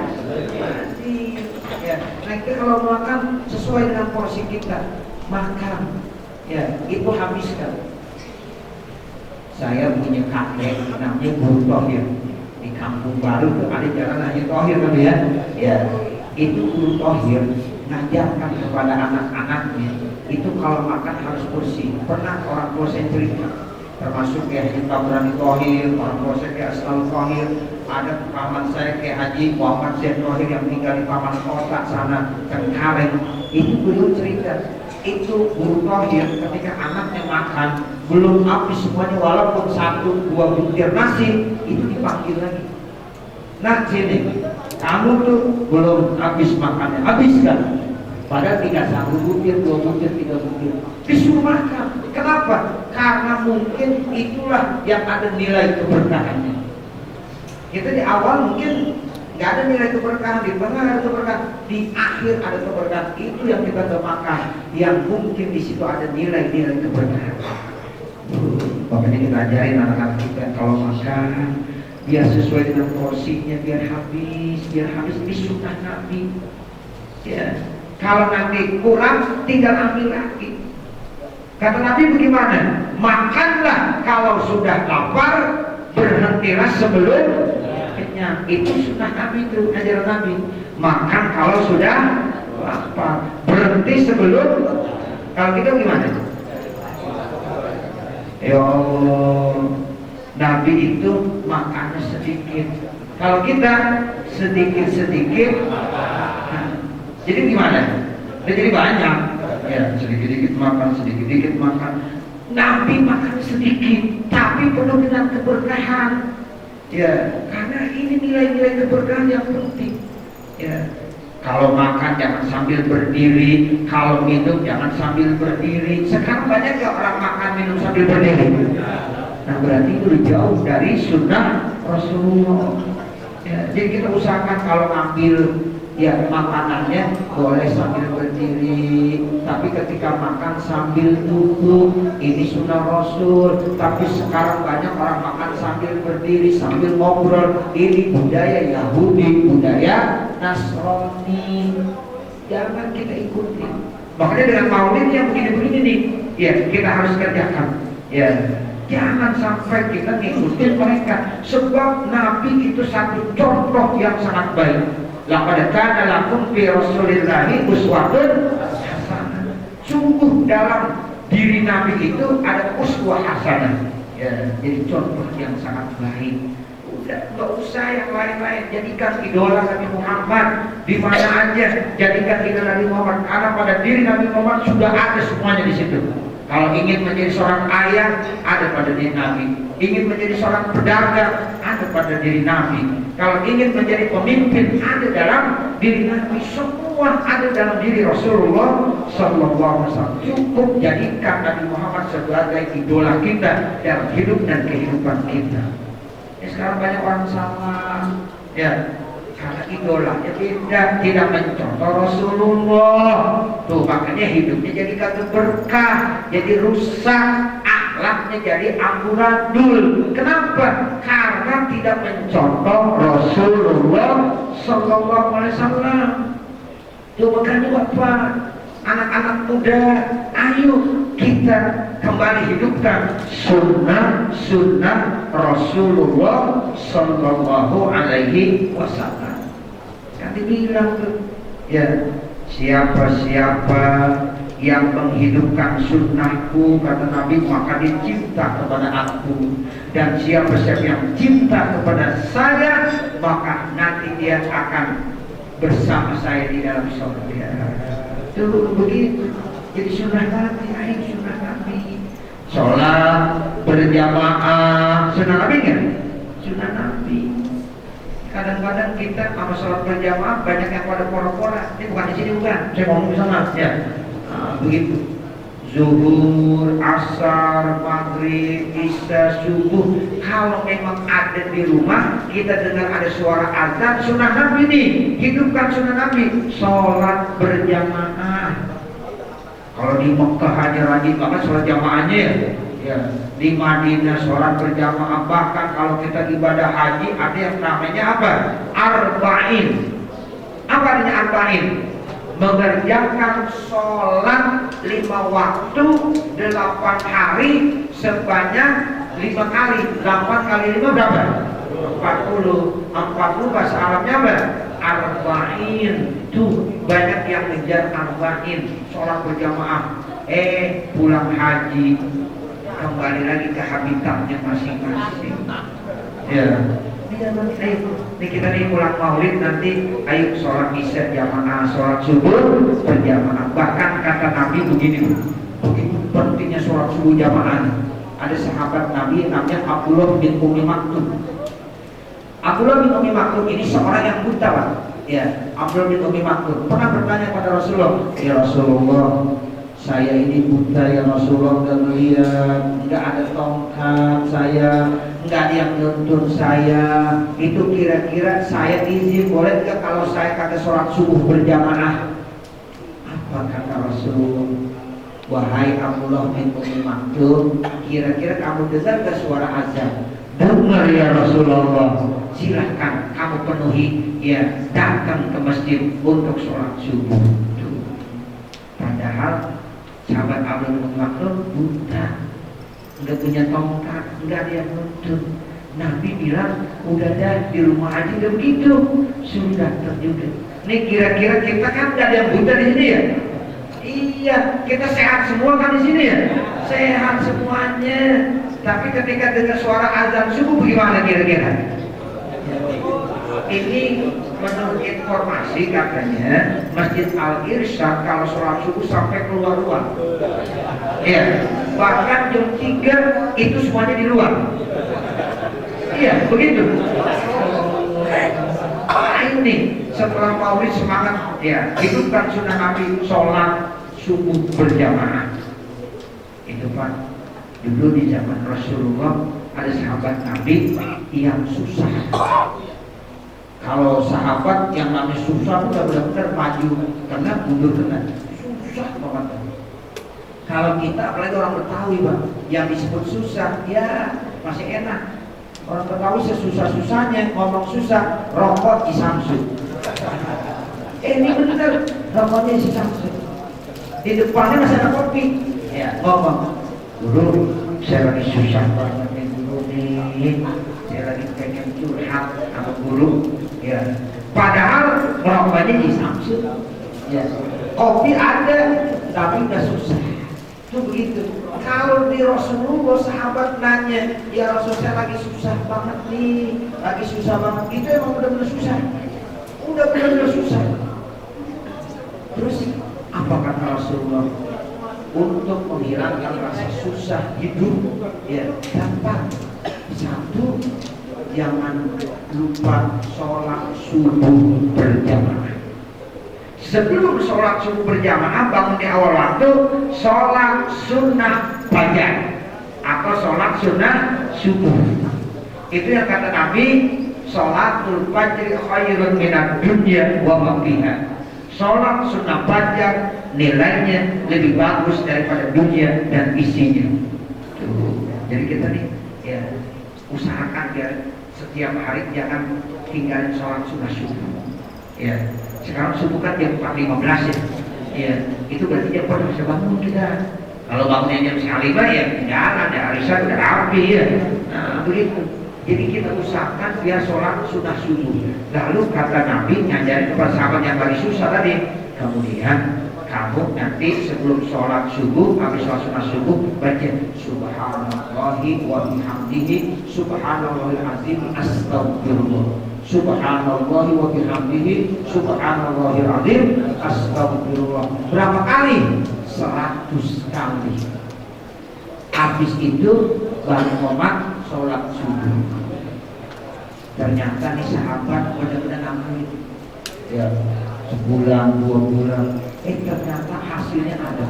E: Ya, nah itu kalau makan sesuai dengan porsi kita, makan, ya itu habiskan. Saya punya kakek namanya Guru Thohir di Kampung Baru tuh ada jalan Haji Thohir kan ya? Ya, itu Guru Thohir ngajarkan kepada anak-anaknya itu kalau makan harus bersih. Pernah orang tua saya cerita, termasuk kayak Haji Tabrani Thohir, orang tua saya kayak Asal Thohir, ada paman saya kayak Haji Muhammad Zain Thohir yang tinggal di Paman Kota sana, Cengkareng. Itu beliau cerita, itu Guru Thohir ketika anaknya makan belum habis semuanya, walaupun 1-2 butir nasi, itu dipanggil lagi. Nah sini, kamu tuh belum habis makannya, habiskan. Padahal tinggal 1 butir, 2 butir, 3 butir, disuruh makan. Kenapa? Karena mungkin itulah yang ada nilai keberkahannya. Kita di awal mungkin Nggak ada nilai keberkahan, di tengah ada keberkahan, di akhir ada keberkahan. Itu yang kita makan, yang mungkin di situ ada nilai-nilai keberkahan. Makanya kita ajarin anak-anak kita kalau makan biar sesuai dengan porsinya, biar habis ini sunnah Nabi. Ya, kalau nanti kurang tinggal ambil lagi. Kata Nabi bagaimana? Makanlah kalau sudah lapar, berhentilah sebelum kenyang. Itu sunnah Nabi, itu ajaran Nabi. Makan kalau sudah lapar, berhenti sebelum. Kalau kita bagaimana? Ya Allah, Nabi itu makannya sedikit. Kalau kita sedikit-sedikit, jadi gimana? Jadi banyak. Ya, sedikit-sedikit makan, sedikit-sedikit makan. Nabi makan sedikit, tapi penuh dengan keberkahan. Ya, karena ini nilai-nilai keberkahan yang penting. Ya, kalau makan jangan sambil berdiri, kalau minum jangan sambil berdiri. Sekarang banyak ya orang makan minum sambil berdiri. Nah, berarti itu jauh dari sunnah Rasulullah. Ya, jadi kita usahakan kalau ngambil ya makanannya boleh sambil berdiri, tapi ketika makan sambil duduk, ini sunnah Rasul. Tapi sekarang banyak orang makan sambil berdiri, sambil ngobrol. Ini budaya Yahudi, budaya Nasrani. Jangan kita ikuti. Makanya dengan maulid yang begini-begini nih, ya kita harus kerjakan. Ya, jangan sampai kita ngikutin mereka. Sebab Nabi itu satu contoh yang sangat baik. Laqad kana lakum fi Rasulillahi uswatun hasanah. Sungguh dalam diri Nabi itu ada uswah hasanah. Ya, jadi contoh yang sangat baik. Udah, nggak usah yang lain-lain. Jadikan idola Nabi Muhammad di mana aja. Jadikan idola Nabi Muhammad. Karena pada diri Nabi Muhammad sudah ada semuanya di situ. Kalau ingin menjadi seorang ayah, ada pada diri Nabi. Ingin menjadi seorang pedagang, ada pada diri Nabi. Kalau ingin menjadi pemimpin, ada dalam diri Nabi. Semua ada dalam diri Rasulullah Sallallahu Alaihi Wasallam. Cukup jadikan Nabi Muhammad sebagai idola kita dalam hidup dan kehidupan kita. Ya, sekarang banyak orang salah, ya, karena idolanya tidak mencontoh Rasulullah. Tuh makanya hidupnya jadi kagak berkah, jadi rusak, akhlaknya jadi amburadul. Kenapa? Karena tidak mencontoh Rasulullah Sallallahu Alaihi Wasallam. Tuh makanya Bapak, anak-anak muda, ayo kita kembali hidupkan sunnah Rasulullah Sallallahu Alaihi Wasallam. Kan dibilang tuh, ya, siapa-siapa yang menghidupkan sunnahku, kata Nabi, maka dia cinta kepada aku. Dan siapa-siapa yang cinta kepada saya, maka nanti dia akan bersama saya di dalam surga. Itu begitu. Jadi sunnah Nabi, ayo sunnah Nabi. Sholat berjamaah, sunnah Nabi kan? Sunnah Nabi. Kadang-kadang kita sama sholat berjamaah banyak yang pada pora-pora. Ini bukan di sini, bukan. Saya ngomong di sana, ya. Nah, begitu. Zuhur, asar, maghrib, isya, subuh. Kalau memang ada di rumah, kita dengar ada suara azan, sunnah Nabi nih. Hidupkan sunnah Nabi. Sholat berjamaah. Kalau di Mekah hanya rajin banget sholat jamaahnya ya. Ya, di Madinah sholat berjamaah. Bahkan kalau kita ibadah haji ada yang namanya apa? Arba'in. Apa artinya arba'in? Mengerjakan sholat 5 waktu 8 hari sebanyak 5 kali. 8 kali 5 berapa? 40. 40 bahasa Arabnya apa? Arba'in. Tuh banyak yang ngejar arba'in, sholat berjamaah. Pulang haji kembali lagi ke habitatnya masing-masing. Ya, ini kita nih pulang maulid nanti, ayo sholat isya jamaah, sholat subuh berjamaah. Bahkan kata Nabi begini, begitu pentingnya sholat subuh jamaah. Ada sahabat Nabi namanya Abdullah bin Umi Maktum. Abdullah bin Umi Maktum ini seorang yang buta, Pak. Ya, Abdullah bin Umi Maktum pernah bertanya pada Rasulullah, ya Rasulullah, saya ini buta ya Rasulullah, dan lihat nggak ada tongkat, saya nggak ada yang nuntun saya. Itu kira-kira saya izin boleh nggak kalau saya kata sholat subuh berjamaah? Apa kata Rasul? Wahai Abdullah bin Umi Maktum, kira-kira kamu dengar gak suara azan? Dengar ya Rasulullah. Silahkan kamu penuhi, ya, datang ke masjid untuk sholat subuh. Padahal sahabat Abdullah bin Umi Maktum buta, nggak punya tongkat, nggak ada yang nuntun. Nabi bilang, udah dah di rumah aja udah begitu, sudah terjuga. Nih kira-kira kita kan nggak ada yang buta di sini ya? Iya, kita sehat semua kan di sini ya? Sehat semuanya. Tapi ketika dengar suara azan subuh bagaimana kira-kira? Ini menurut informasi katanya Masjid Al-Irsyad kalau sholat subuh sampai keluar ruang. Ya, bahkan jam 3 itu semuanya di luar. Iya, begitu. Ini setelah maulid semangat ya, hidupkan sunnah Nabi sholat subuh berjamaah. Itu Pak, dulu di zaman Rasulullah ada sahabat Nabi yang susah. Kalau sahabat yang namanya susah udah benar-benar maju karena mundur kena susah banget. Kalau kita apalagi orang Betawi Bang, yang disebut susah ya masih enak. Orang Betawi sesusah-susahnya ngomong susah, rokok Cisamsu. Ini bener, rokoknya Cisamsu. Di depannya masih ada kopi. Ya, ngomong, guru, saya lagi susah banget nih guru nih. Saya lagi pengen curhat sama guru. Ya, padahal rokoknya Cisamsu. Ya, kopi ada, tapi udah susah. Itu begitu. Kalau di Rasulullah sahabat nanya, ya Rasul saya lagi susah banget nih, lagi susah banget. Itu emang benar-benar susah, udah benar-benar susah. Terus apa kata Rasulullah? Untuk menghilangkan rasa susah hidup, ya gampang. Satu, jangan lupa sholat subuh berjamaah. Sebelum sholat subuh berjamaah, bangun di awal waktu, sholat sunnah fajar atau sholat sunnah subuh. Itu yang kata Nabi, sholatul fajri khairun minad dunya wa ma fiha. Sholat sunnah fajar nilainya lebih bagus daripada dunia dan isinya. Tuh. Jadi kita nih, ya usahakan ya setiap hari jangan tinggalin sholat sunnah subuh. Ya. Sekarang subuh kan jam 4.15 ya. Ya, itu berarti jam 4 bisa bangun kita. Kalau bangunnya jam 5 ya jalan, ya arisan udah rapi ya. Nah, begitu. Jadi kita usahakan dia sholat sunnah subuh. Lalu kata Nabi ngajarin kepada sahabat yang lagi susah tadi. Kemudian kamu nanti sebelum sholat subuh, habis sholat sunnah subuh, baca Subhanallahi wa bihamdihi Subhanallahil azim astagfirullah. Subhanallahi wa bihamdihi Subhanallahil azim astagfirullah. Berapa kali? 100 kali. Habis itu baru komat sholat subuh. Ternyata nih sahabat benar-benar ngapain? Ya, sebulan, 2 bulan. Ternyata hasilnya ada.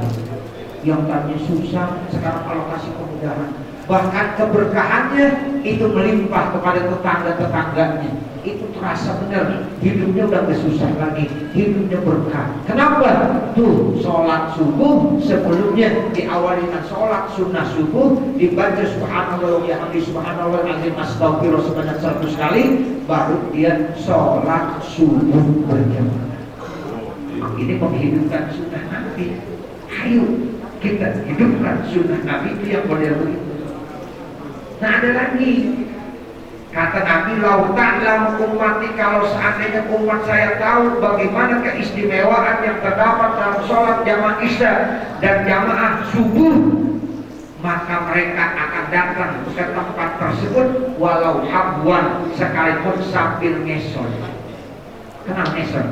E: Yang tadinya susah, sekarang kalau kasih kemudahan. Bahkan keberkahannya itu melimpah kepada tetangga-tetangganya. Itu terasa benar, hidupnya udah gak susah lagi, hidupnya berkah. Kenapa? Tuh, sholat subuh sebelumnya diawali dengan sholat sunnah subuh, dibaca subhanallah wa bihamdihi subhanallahil azim astagfirullah sebanyak 100 kali, baru dia sholat subuh berjamaah. Ini menghidupkan sunnah Nabi. Ayo kita hidupkan sunnah Nabi, itu yang model begitu. Nah, ada lagi kata Nabi, lau ta'lam ummati, kalau seandainya umat saya tahu bagaimana keistimewaan yang terdapat dalam sholat jamaah isya dan jamaah subuh, maka mereka akan datang ke tempat tersebut walau habwan, sekalipun sambil ngesot. Kenal ngesot?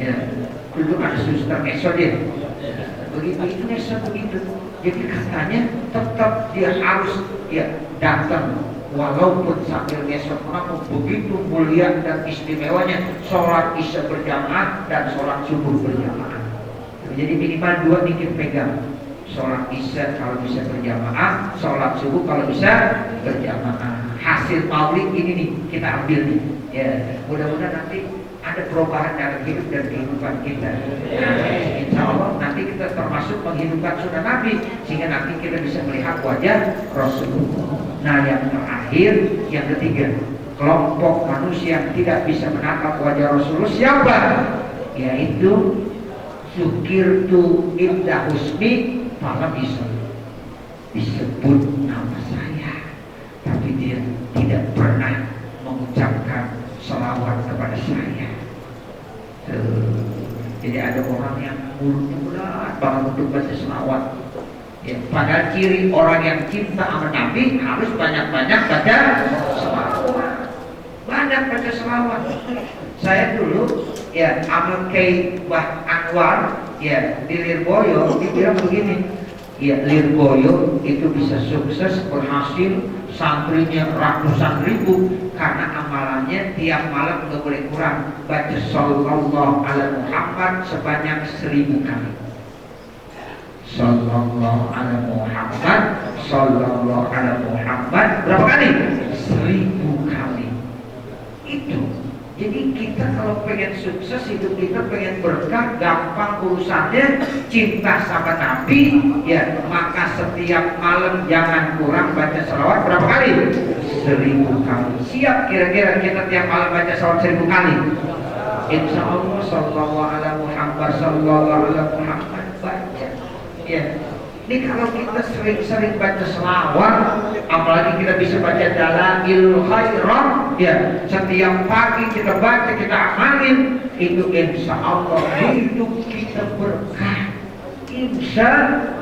E: Ya, dulu ada suster ngesot dia. Begitu itu ngesot begitu. Jadi katanya tetap dia harus ya datang walaupun sambil ngesot. Kenapa? Begitu mulia dan istimewanya sholat isya berjamaah dan sholat subuh berjamaah. Jadi minimal 2 dikit pegang. Sholat isya kalau bisa berjamaah, sholat subuh kalau bisa berjamaah. hasil maulid ini nih kita ambil nih. Ya, mudah-mudahan nanti ada perubahan dalam hidup dan kehidupan kita. Insya Allah nanti kita termasuk menghidupkan sunnah Nabi sehingga nanti kita bisa melihat wajah Rasulullah. Nah, yang terakhir, yang ketiga, kelompok manusia yang tidak bisa menatap wajah Rasulullah siapa? Yaitu Zukirtu inda husni falam disebut nama saya, tapi dia tidak pernah mengucapkan selawat kepada saya. Jadi ada orang yang mulutnya berat banget untuk baca selawat. Ya, padahal ciri orang yang cinta sama Nabi harus banyak-banyak baca selawat. Banyak baca selawat. Saya dulu ya sama Kiai Mbah Anwar ya di Lirboyo dibilang begini, ya Lirboyo itu bisa sukses berhasil santrinya ratusan ribu karena amalannya tiap malam nggak boleh kurang baca sallallahu ala Muhammad sebanyak 1000 kali. Sallallahu ala Muhammad, sallallahu ala Muhammad berapa kali? 1000 kali. Itu. Jadi kita kalau pengen sukses hidup kita pengen berkah gampang urusannya cinta sama Nabi ya maka setiap malam jangan kurang baca salawat berapa kali? 1000 kali. Siap kira-kira kita tiap malam baca salawat 1000 kali? Insya Allah sallallahu ala Muhammad sallallahu ala Muhammad baca ya. Ini kalau kita sering-sering baca selawat, apalagi kita bisa baca Dalail Khairat, ya setiap pagi kita baca, kita amalin, itu insya Allah hidup kita berkah. Insya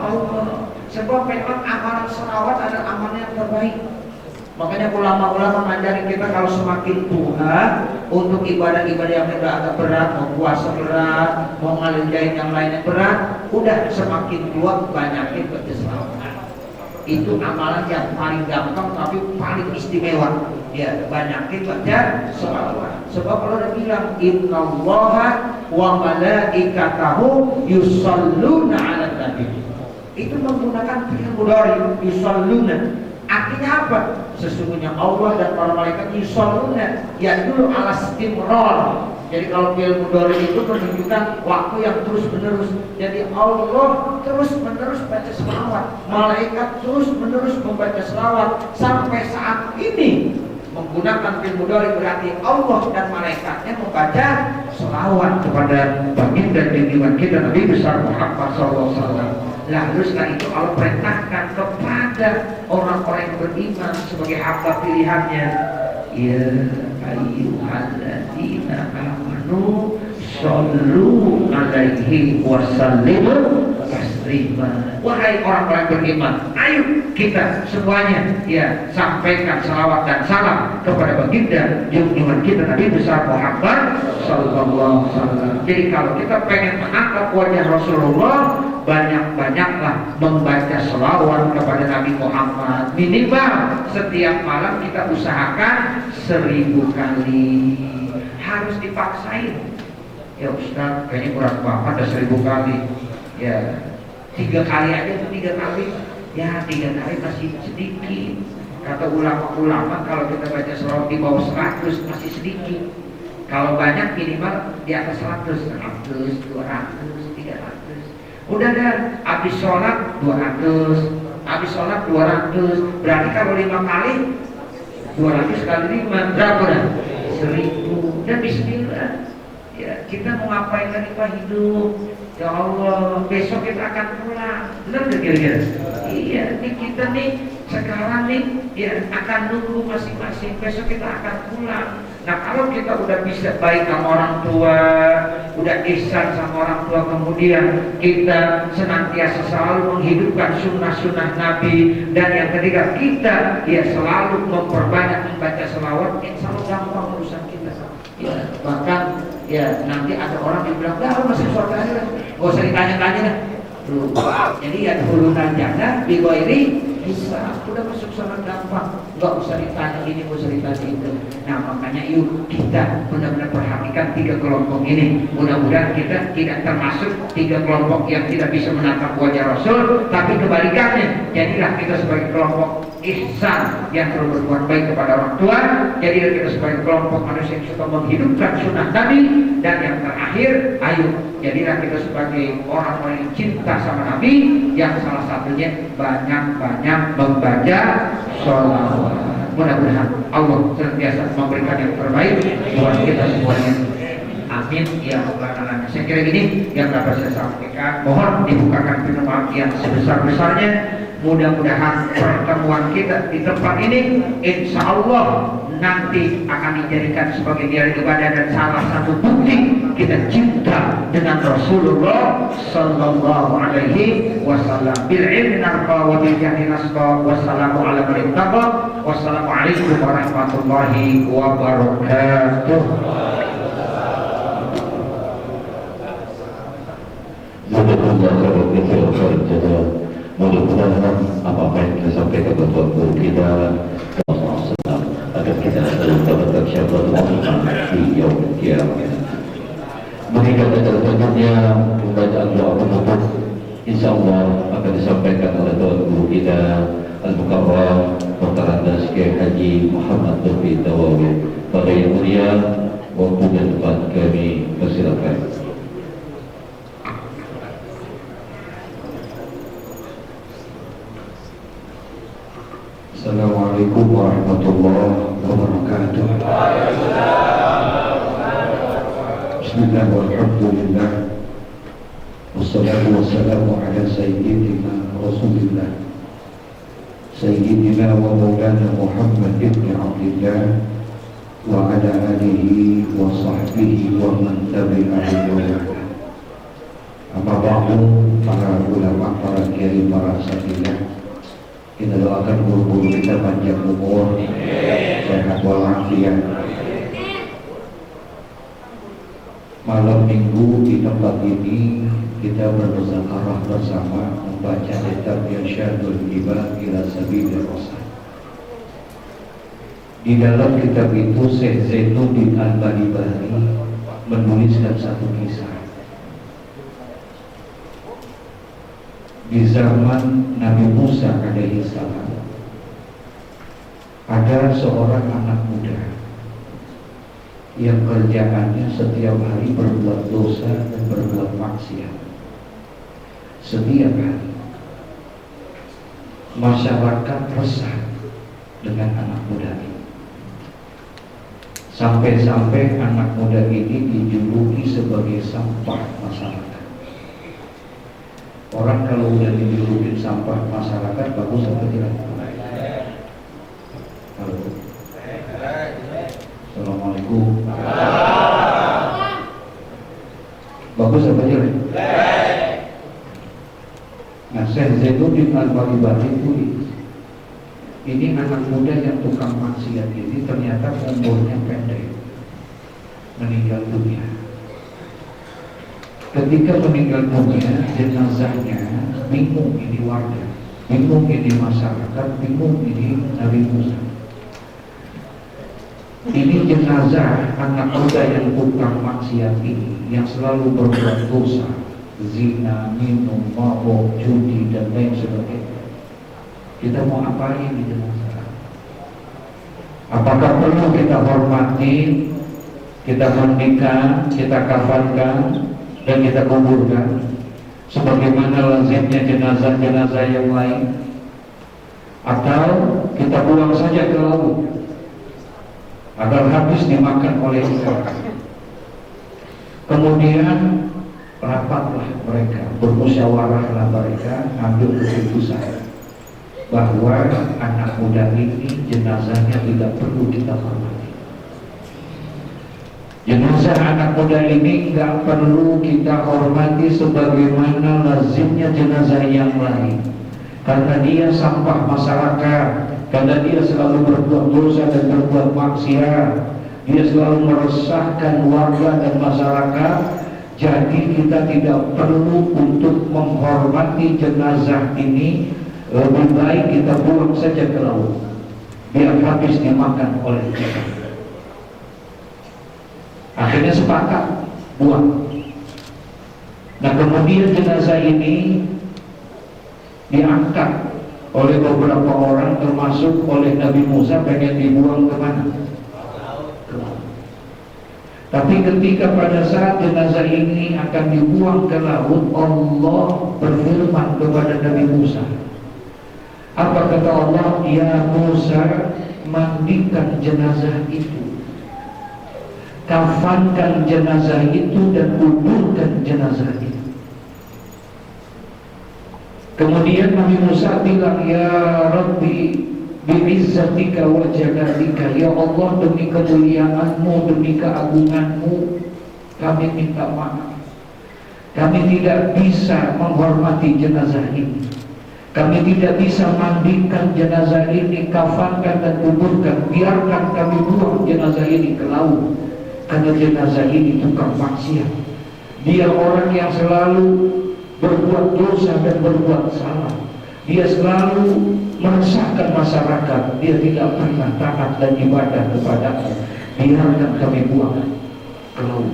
E: Allah. Sebab memang amalan selawat adalah amalan yang terbaik. Makanya ulama-ulama ngajarin kita kalau semakin tua untuk ibadah-ibadah yang agak berat, mau puasa berat, mau ngalindain yang lainnya berat, udah semakin tua banyakin baca selawat. Itu amalan yang paling gampang tapi paling istimewa. Ya, banyakin baca selawat. Sebab Allah udah bilang innallaha wa malaikatahu yusholluna 'alan nabi. Itu menggunakan fi'il mudhari yusholluna. Artinya apa? Sesungguhnya Allah dan para malaikat yusholluna ya dulu ala istimrar. Jadi kalau fi'il mudhari itu menunjukkan waktu yang terus menerus. Jadi Allah terus menerus baca selawat, malaikat terus menerus membaca selawat sampai saat ini. Menggunakan fi'il mudhari berarti Allah dan malaikatnya membaca selawat kepada baginda junjungan kita Nabi besar Muhammad SAW. Lalu setelah itu Allah perintahkan kepada orang-orang yang beriman sebagai hamba pilihannya, ya ayyuhalladzina amanu shollu alaihi wasallimu taslima. Wahai orang-orang beriman, ayo kita semuanya ya sampaikan salawat dan salam kepada baginda junjungan kita Nabi besar Muhammad sallallahu alaihi wasallam. Jadi kalau kita pengen menangkap wajah Rasulullah, banyak-banyaklah membaca selawat kepada Nabi Muhammad. Minimal setiap malam kita usahakan 1000 kali. Harus dipaksain. Ya Ustaz, kayaknya kurang banget ada 1000 kali. Ya 3 kali aja tuh 3 kali. Ya 3 kali masih sedikit. Kata ulama-ulama kalau kita baca selawat di bawah 100 masih sedikit. Kalau banyak minimal di atas 100, 100, 200, 300. Udah dah, habis sholat 200, habis sholat 200. Berarti kalau 5 kali 200 kali 5 berapa dah? 1000. Dan bismillah. Ya, kita mau ngapain lagi Pak hidup? Ya Allah, besok kita akan pulang. Benar gak kira-kira? Iya, ini kita nih sekarang nih ya akan nunggu masing-masing. Besok kita akan pulang. Nah kalau kita udah bisa baik sama orang tua, udah ihsan sama orang tua, kemudian kita senantiasa selalu menghidupkan sunnah-sunnah Nabi, dan yang ketiga kita ya selalu memperbanyak membaca selawat, insya Allah gampang urusan kita. Ya, bahkan ya nanti ada orang yang bilang, dah masih surga aja, gak usah ditanya-tanya. Jadi ya dulu nanjana bigoiri bisa udah masuk sangat gampang, nggak usah ditanya ini, nggak usah ditanya itu. Nah makanya yuk kita benar-benar perhatikan 3 kelompok ini. Mudah-mudahan kita tidak termasuk 3 kelompok yang tidak bisa menatap wajah Rasul, tapi kebalikannya, jadilah kita sebagai kelompok ihsan, yang selalu berbuat baik kepada orang tua. Jadi kita sebagai kelompok manusia yang suka menghidupkan sunnah Nabi. Dan yang terakhir, ayo jadilah kita sebagai orang-orang yang cinta sama Nabi, yang salah satunya banyak-banyak membaca sholawat. Mudah-mudahan Allah senantiasa memberikan yang terbaik buat kita semuanya. Amin ya rabbal alamin. Saya kira ini yang dapat saya sampaikan. Mohon dibukakan pintu maaf yang sebesar-besarnya. Mudah-mudahan pertemuan kita di tempat ini insya Allah nanti akan dijadikan sebagai nilai ibadah dan salah satu bukti kita cinta dengan Rasulullah sallallahu alaihi wasallam. Bil ilmi narqa wa bil jahli nasqa. Wassalamu ala man ittaqa. Wassalamualaikum warahmatullahi wabarakatuh.
A: Mudah-mudahan apa yang kita sampaikan kepada guru kita agar kita selalu dapat tersyafat di yaum kiamat. Mengingat tertentunya pembacaan doa penutup insya Allah akan disampaikan oleh Tuan Guru kita Al-Mukarram Dr. Andas Kiai Haji Muhammad Taufik Tawawi. Pada yang mulia, waktu dan tempat kami persilakan.
B: Assalamualaikum warahmatullahi wabarakatuh. Bismillah walhamdulillah. Wassalatu wassalamu ala sayyidina Rasulillah Sayyidina wa maulana Muhammad ibn Abdillah wa ala alihi wa sahbihi wa man tabi'ahu wa ba'da. Amma ba'du, para ulama, para kiai, para asatidz, kita doakan guru-guru kita panjang umur, sehat walafiat. Malam minggu di tempat ini kita bermuzakarah bersama membaca kitab Irsyadul Ibad ila Sabilir Rasyad. Di dalam kitab itu Syekh Zainuddin Al-Balibari menuliskan satu kisah. Di zaman Nabi Musa alaihi salam ada seorang anak muda yang kerjaannya setiap hari berbuat dosa dan berbuat maksiat. Setiap hari masyarakat resah dengan anak muda ini. Sampai-sampai anak muda ini dijuluki sebagai sampah masyarakat. Orang kalau udah dijulukin sampah masyarakat, bagus apa tidak? Halo. Assalamualaikum. Bagus apa tidak? Nah, Syekh Zainuddin Al-Balibari tulis, ini anak muda yang tukang maksiat ini ternyata umurnya pendek, meninggal dunia. Ketika meninggal dunia, jenazahnya bingung ini warga, bingung ini masyarakat, bingung ini Nabi Musa. Ini jenazah anak muda yang tukang maksiat ini, yang selalu berbuat dosa, zina, minum, mabuk, judi dan lain sebagainya. Kita mau apain di jenazah? Apakah perlu kita hormati, kita mandikan, kita kafankan, dan kita kuburkan sebagaimana lazimnya jenazah-jenazah yang lain, atau kita buang saja ke laut agar habis dimakan oleh ikan? Kemudian rapatlah mereka, bermusyawarahlah mereka, ambil keputusan bahwa anak muda ini jenazahnya tidak perlu kita hormati. Jenazah anak muda ini nggak perlu kita hormati sebagaimana lazimnya jenazah yang lain, karena dia sampah masyarakat, karena dia selalu berbuat dosa dan berbuat maksiat, dia selalu meresahkan warga dan masyarakat. Jadi kita tidak perlu untuk menghormati jenazah ini, lebih baik kita buang saja ke laut biar habis dimakan oleh ikan. Akhirnya sepakat buang. Nah, kemudian jenazah ini diangkat
A: oleh beberapa orang termasuk oleh Nabi Musa pengen dibuang ke mana? Ke laut. Tapi ketika pada saat jenazah ini akan dibuang ke laut, Allah berfirman kepada Nabi Musa. Apa kata Allah? Ya Musa, mandikan jenazah itu, kafankan jenazah itu, dan kuburkan jenazah itu. Kemudian Nabi Musa bilang, ya Rabbi bi'izzatika wa jalatika, ya Allah, demi kemuliaanmu, demi keagunganmu, kami minta maaf. Kami tidak bisa menghormati jenazah ini. Kami tidak bisa mandikan jenazah ini, kafankan dan kuburkan. Biarkan kami buang jenazah ini ke laut, karena jenazah ini tukang maksiat. Dia orang yang selalu berbuat dosa dan berbuat salah. Dia selalu meresahkan masyarakat. Dia tidak pernah taat dan ibadah kepada-Mu. Biarkan kami buang ke laut.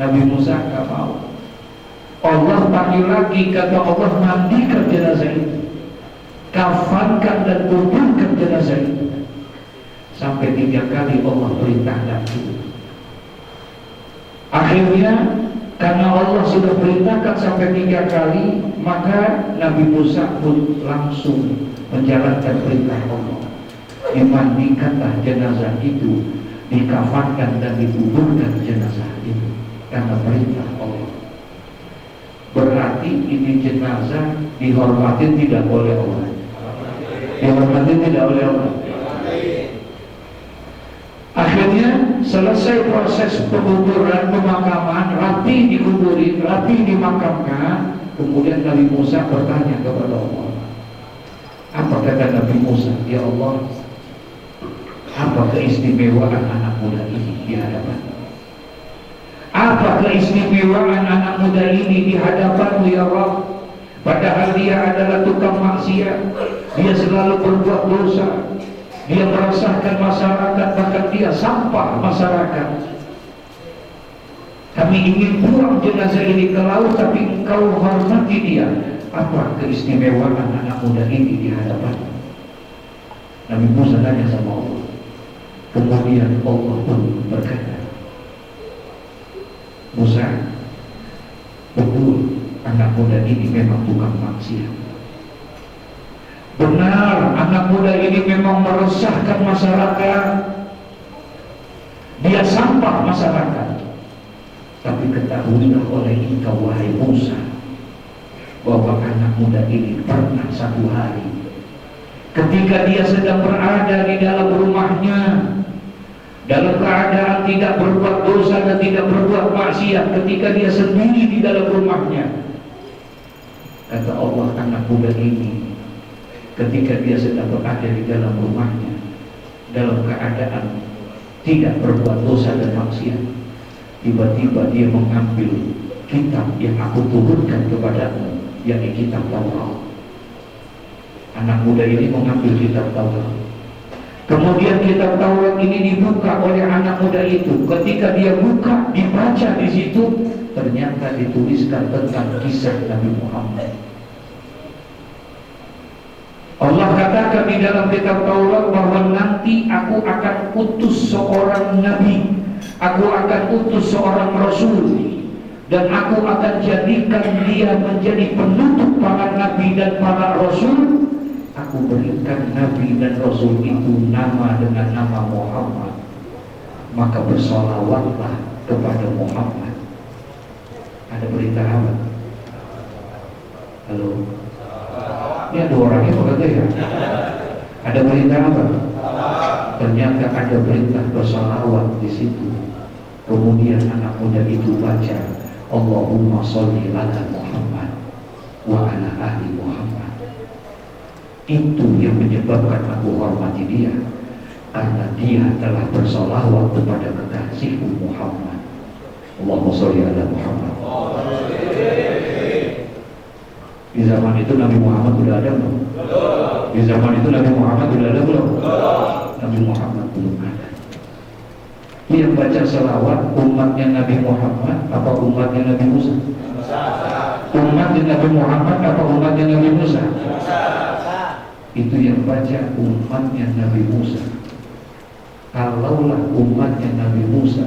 A: Nabi Musa tak mau. Allah panggil lagi, kata Allah, mandikan jenazah itu, kafankan dan kuburkan jenazah itu. Sampai 3 kali Allah perintahkan itu. Akhirnya karena Allah sudah perintahkan sampai 3 kali, maka Nabi Musa pun langsung menjalankan perintah Allah. Dimandikanlah jenazah itu, dikafankan dan dikuburkan jenazah itu, karena perintah Allah. Berarti ini jenazah dihormatin tidak oleh Allah. Dihormatin tidak oleh Allah. Akhirnya selesai proses penguburan, pemakaman, rapi dikuburin, rapi dimakamkan. Kemudian Nabi Musa bertanya kepada Allah. Apa kata Nabi Musa? Ya Allah, apa keistimewaan anak muda ini di hadapan? Apa keistimewaan anak muda ini di hadapan-Mu ya Rabb? Padahal dia adalah tukang maksiat, dia selalu berbuat dosa, dia meresahkan masyarakat, bahkan dia sampah masyarakat. Kami ingin buang jenazah ini ke laut, tapi Engkau hormati dia. Apa keistimewaan anak muda ini di hadapan? Nabi Musa tanya sama Allah. Kemudian Allah pun berkata, Musa, betul anak muda ini memang tukang maksiat. Benar, anak muda ini memang meresahkan masyarakat, dia sampah masyarakat. Tapi ketahuilah oleh engkau wahai Musa, bahwa anak muda ini pernah satu hari ketika dia sedang berada di dalam rumahnya, dalam keadaan tidak berbuat dosa dan tidak berbuat maksiat, ketika dia sendiri di dalam rumahnya, kata Allah, anak muda ini ketika dia sedang berada di dalam rumahnya, dalam keadaan tidak berbuat dosa dan maksiat, tiba-tiba dia mengambil kitab yang aku turunkan kepadamu, yakni kitab Taurat. Anak muda ini mengambil kitab Taurat. Kemudian kitab Taurat ini dibuka oleh anak muda itu. Ketika dia buka, dibaca di situ, ternyata dituliskan tentang kisah Nabi Muhammad. Allah katakan di dalam kitab Taurat bahwa nanti aku akan utus seorang nabi, aku akan utus seorang rasul, dan aku akan jadikan dia menjadi penutup para nabi dan para rasul. Aku berikan nabi dan rasul itu nama dengan nama Muhammad, maka bersolawatlah kepada Muhammad. Ada berita apa? Halo? Ini ada orangnya apa ya? Ada berita apa? Ternyata ada berita bersolawat di situ. Kemudian anak muda itu baca, Allahumma sholli ala Muhammad wa ala ahli Muhammad. Itu yang menyebabkan aku hormati dia, karena dia telah bersolawat kepada kekasihku Muhammad. Allahumma sholli ala Muhammad. Di zaman itu Nabi Muhammad sudah ada belum? Di zaman itu Nabi Muhammad sudah ada belum? Nabi Muhammad belum ada. Yang baca selawat umatnya Nabi Muhammad apa umatnya Nabi Musa? Umatnya Nabi Muhammad apa umatnya Nabi Musa? itu yang baca umatnya Nabi Musa. Kalaulah umatnya Nabi Musa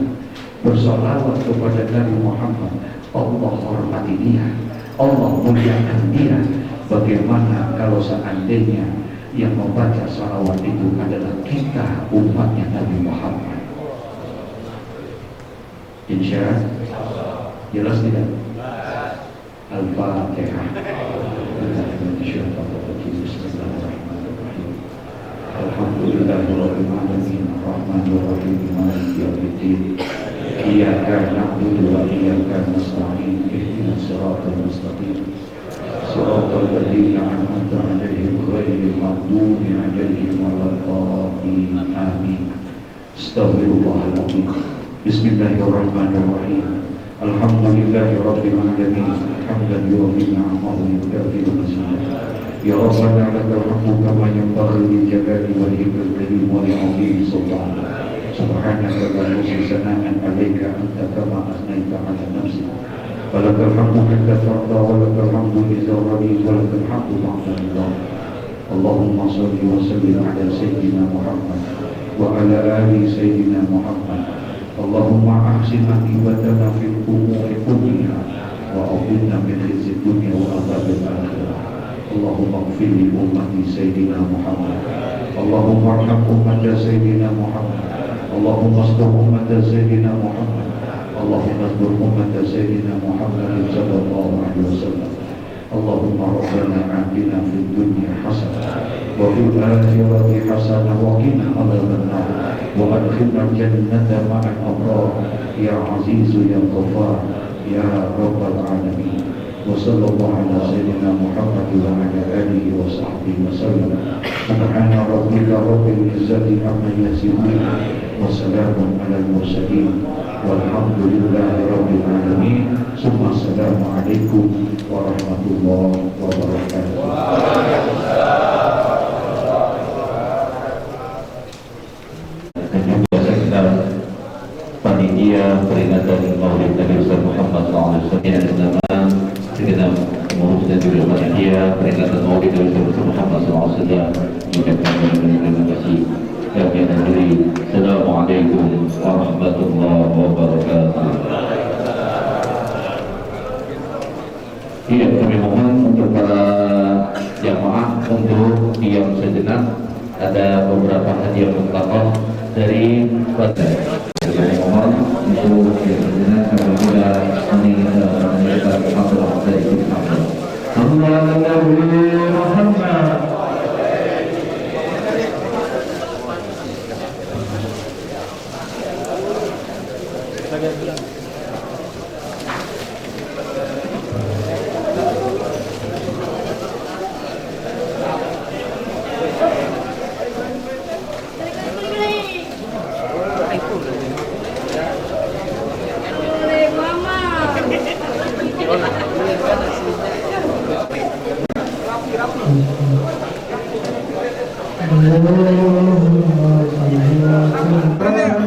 A: bersolawat kepada Nabi Muhammad, Allah hormati dia, Allah muliakan dia. Bagaimana kalau seandainya yang membaca salawat itu adalah kita, umatnya Nabi Muhammad? Insya Allah. Jelas tidak? Al-Fatihah. Alhamdulillahirabbil alamin, arrahmanir rahim, maliki yaumiddin. Iyyaka na'budu wa iyyaka nasta'in. Ihdinas siratal mustaqim. Siratal ladzina an'amta 'alaihim ghairil maghdubi 'alaihim waladdallin. Amin. Astaghfirullahaladzim. Bismillahirrahmanirrahim. Alhamdulillahirabbil alamin, hamdan yu'ti ni'amahu wa yukafi'u mazidah. Ya Rabbana lakal hamdu kama yanbaghi li jalali wajhikal karim wa li'azimi sultanik. Subhanaka la nuhsi sana'an 'alaika anta kama asnaita 'ala nafsik. Walakal hamdu hatta tarda wa lakal hamdu idza radita wa lakal hamdu ba'da ridha. Allahumma shalli wa sallim 'ala sayyidina Muhammad wa 'ala ali sayyidina Muhammad. Allahumma ahsin aqibatana fil umuri kulliha wa a'idna min khizyid dunya wa adzabil akhirah. Allahumma ighfir li ummati sayyidina Muhammad. Allahumma arham ummata sayyidina Muhammad. Allahumma astur ummata sayyidina Muhammad. Allahumma astur ummata sayyidina Muhammad sallallahu alaihi wasallam. Allahumma rabbana atina fid dunya hasanah wa fil akhirati hasanah wa qina adzaban nar wa adkhilna jannata ma'al abrar ya azizu ya ghaffar ya rabbal alamin. Wa sallallahu ala sayyidina Muhammad wa ala alihi wa sahbihi wa sallam. Subhana rabbika rabbil izzati amma yasifun wa salamun alal mursalin walhamdulillahi rabbil alamin. Summa assalamu alaikum warahmatullahi wabarakatuh. Panitia peringatan Maulid Nabi Muhammad SAW yang bernama segenap pengurus dan juga panitia peringatan Maulid Nabi Muhammad SAW mengucapkan terima kasih. Kami akhiri. Assalamualaikum warahmatullahi wabarakatuh. Iya, kami mohon untuk para jamaah untuk diam sejenak. Ada beberapa hadiah muktamar dari Badan. Kami mohon untuk diam sejenak apabila meninggalkan Abdullah dari Muhammad. Allahu Muhammad.
F: Allah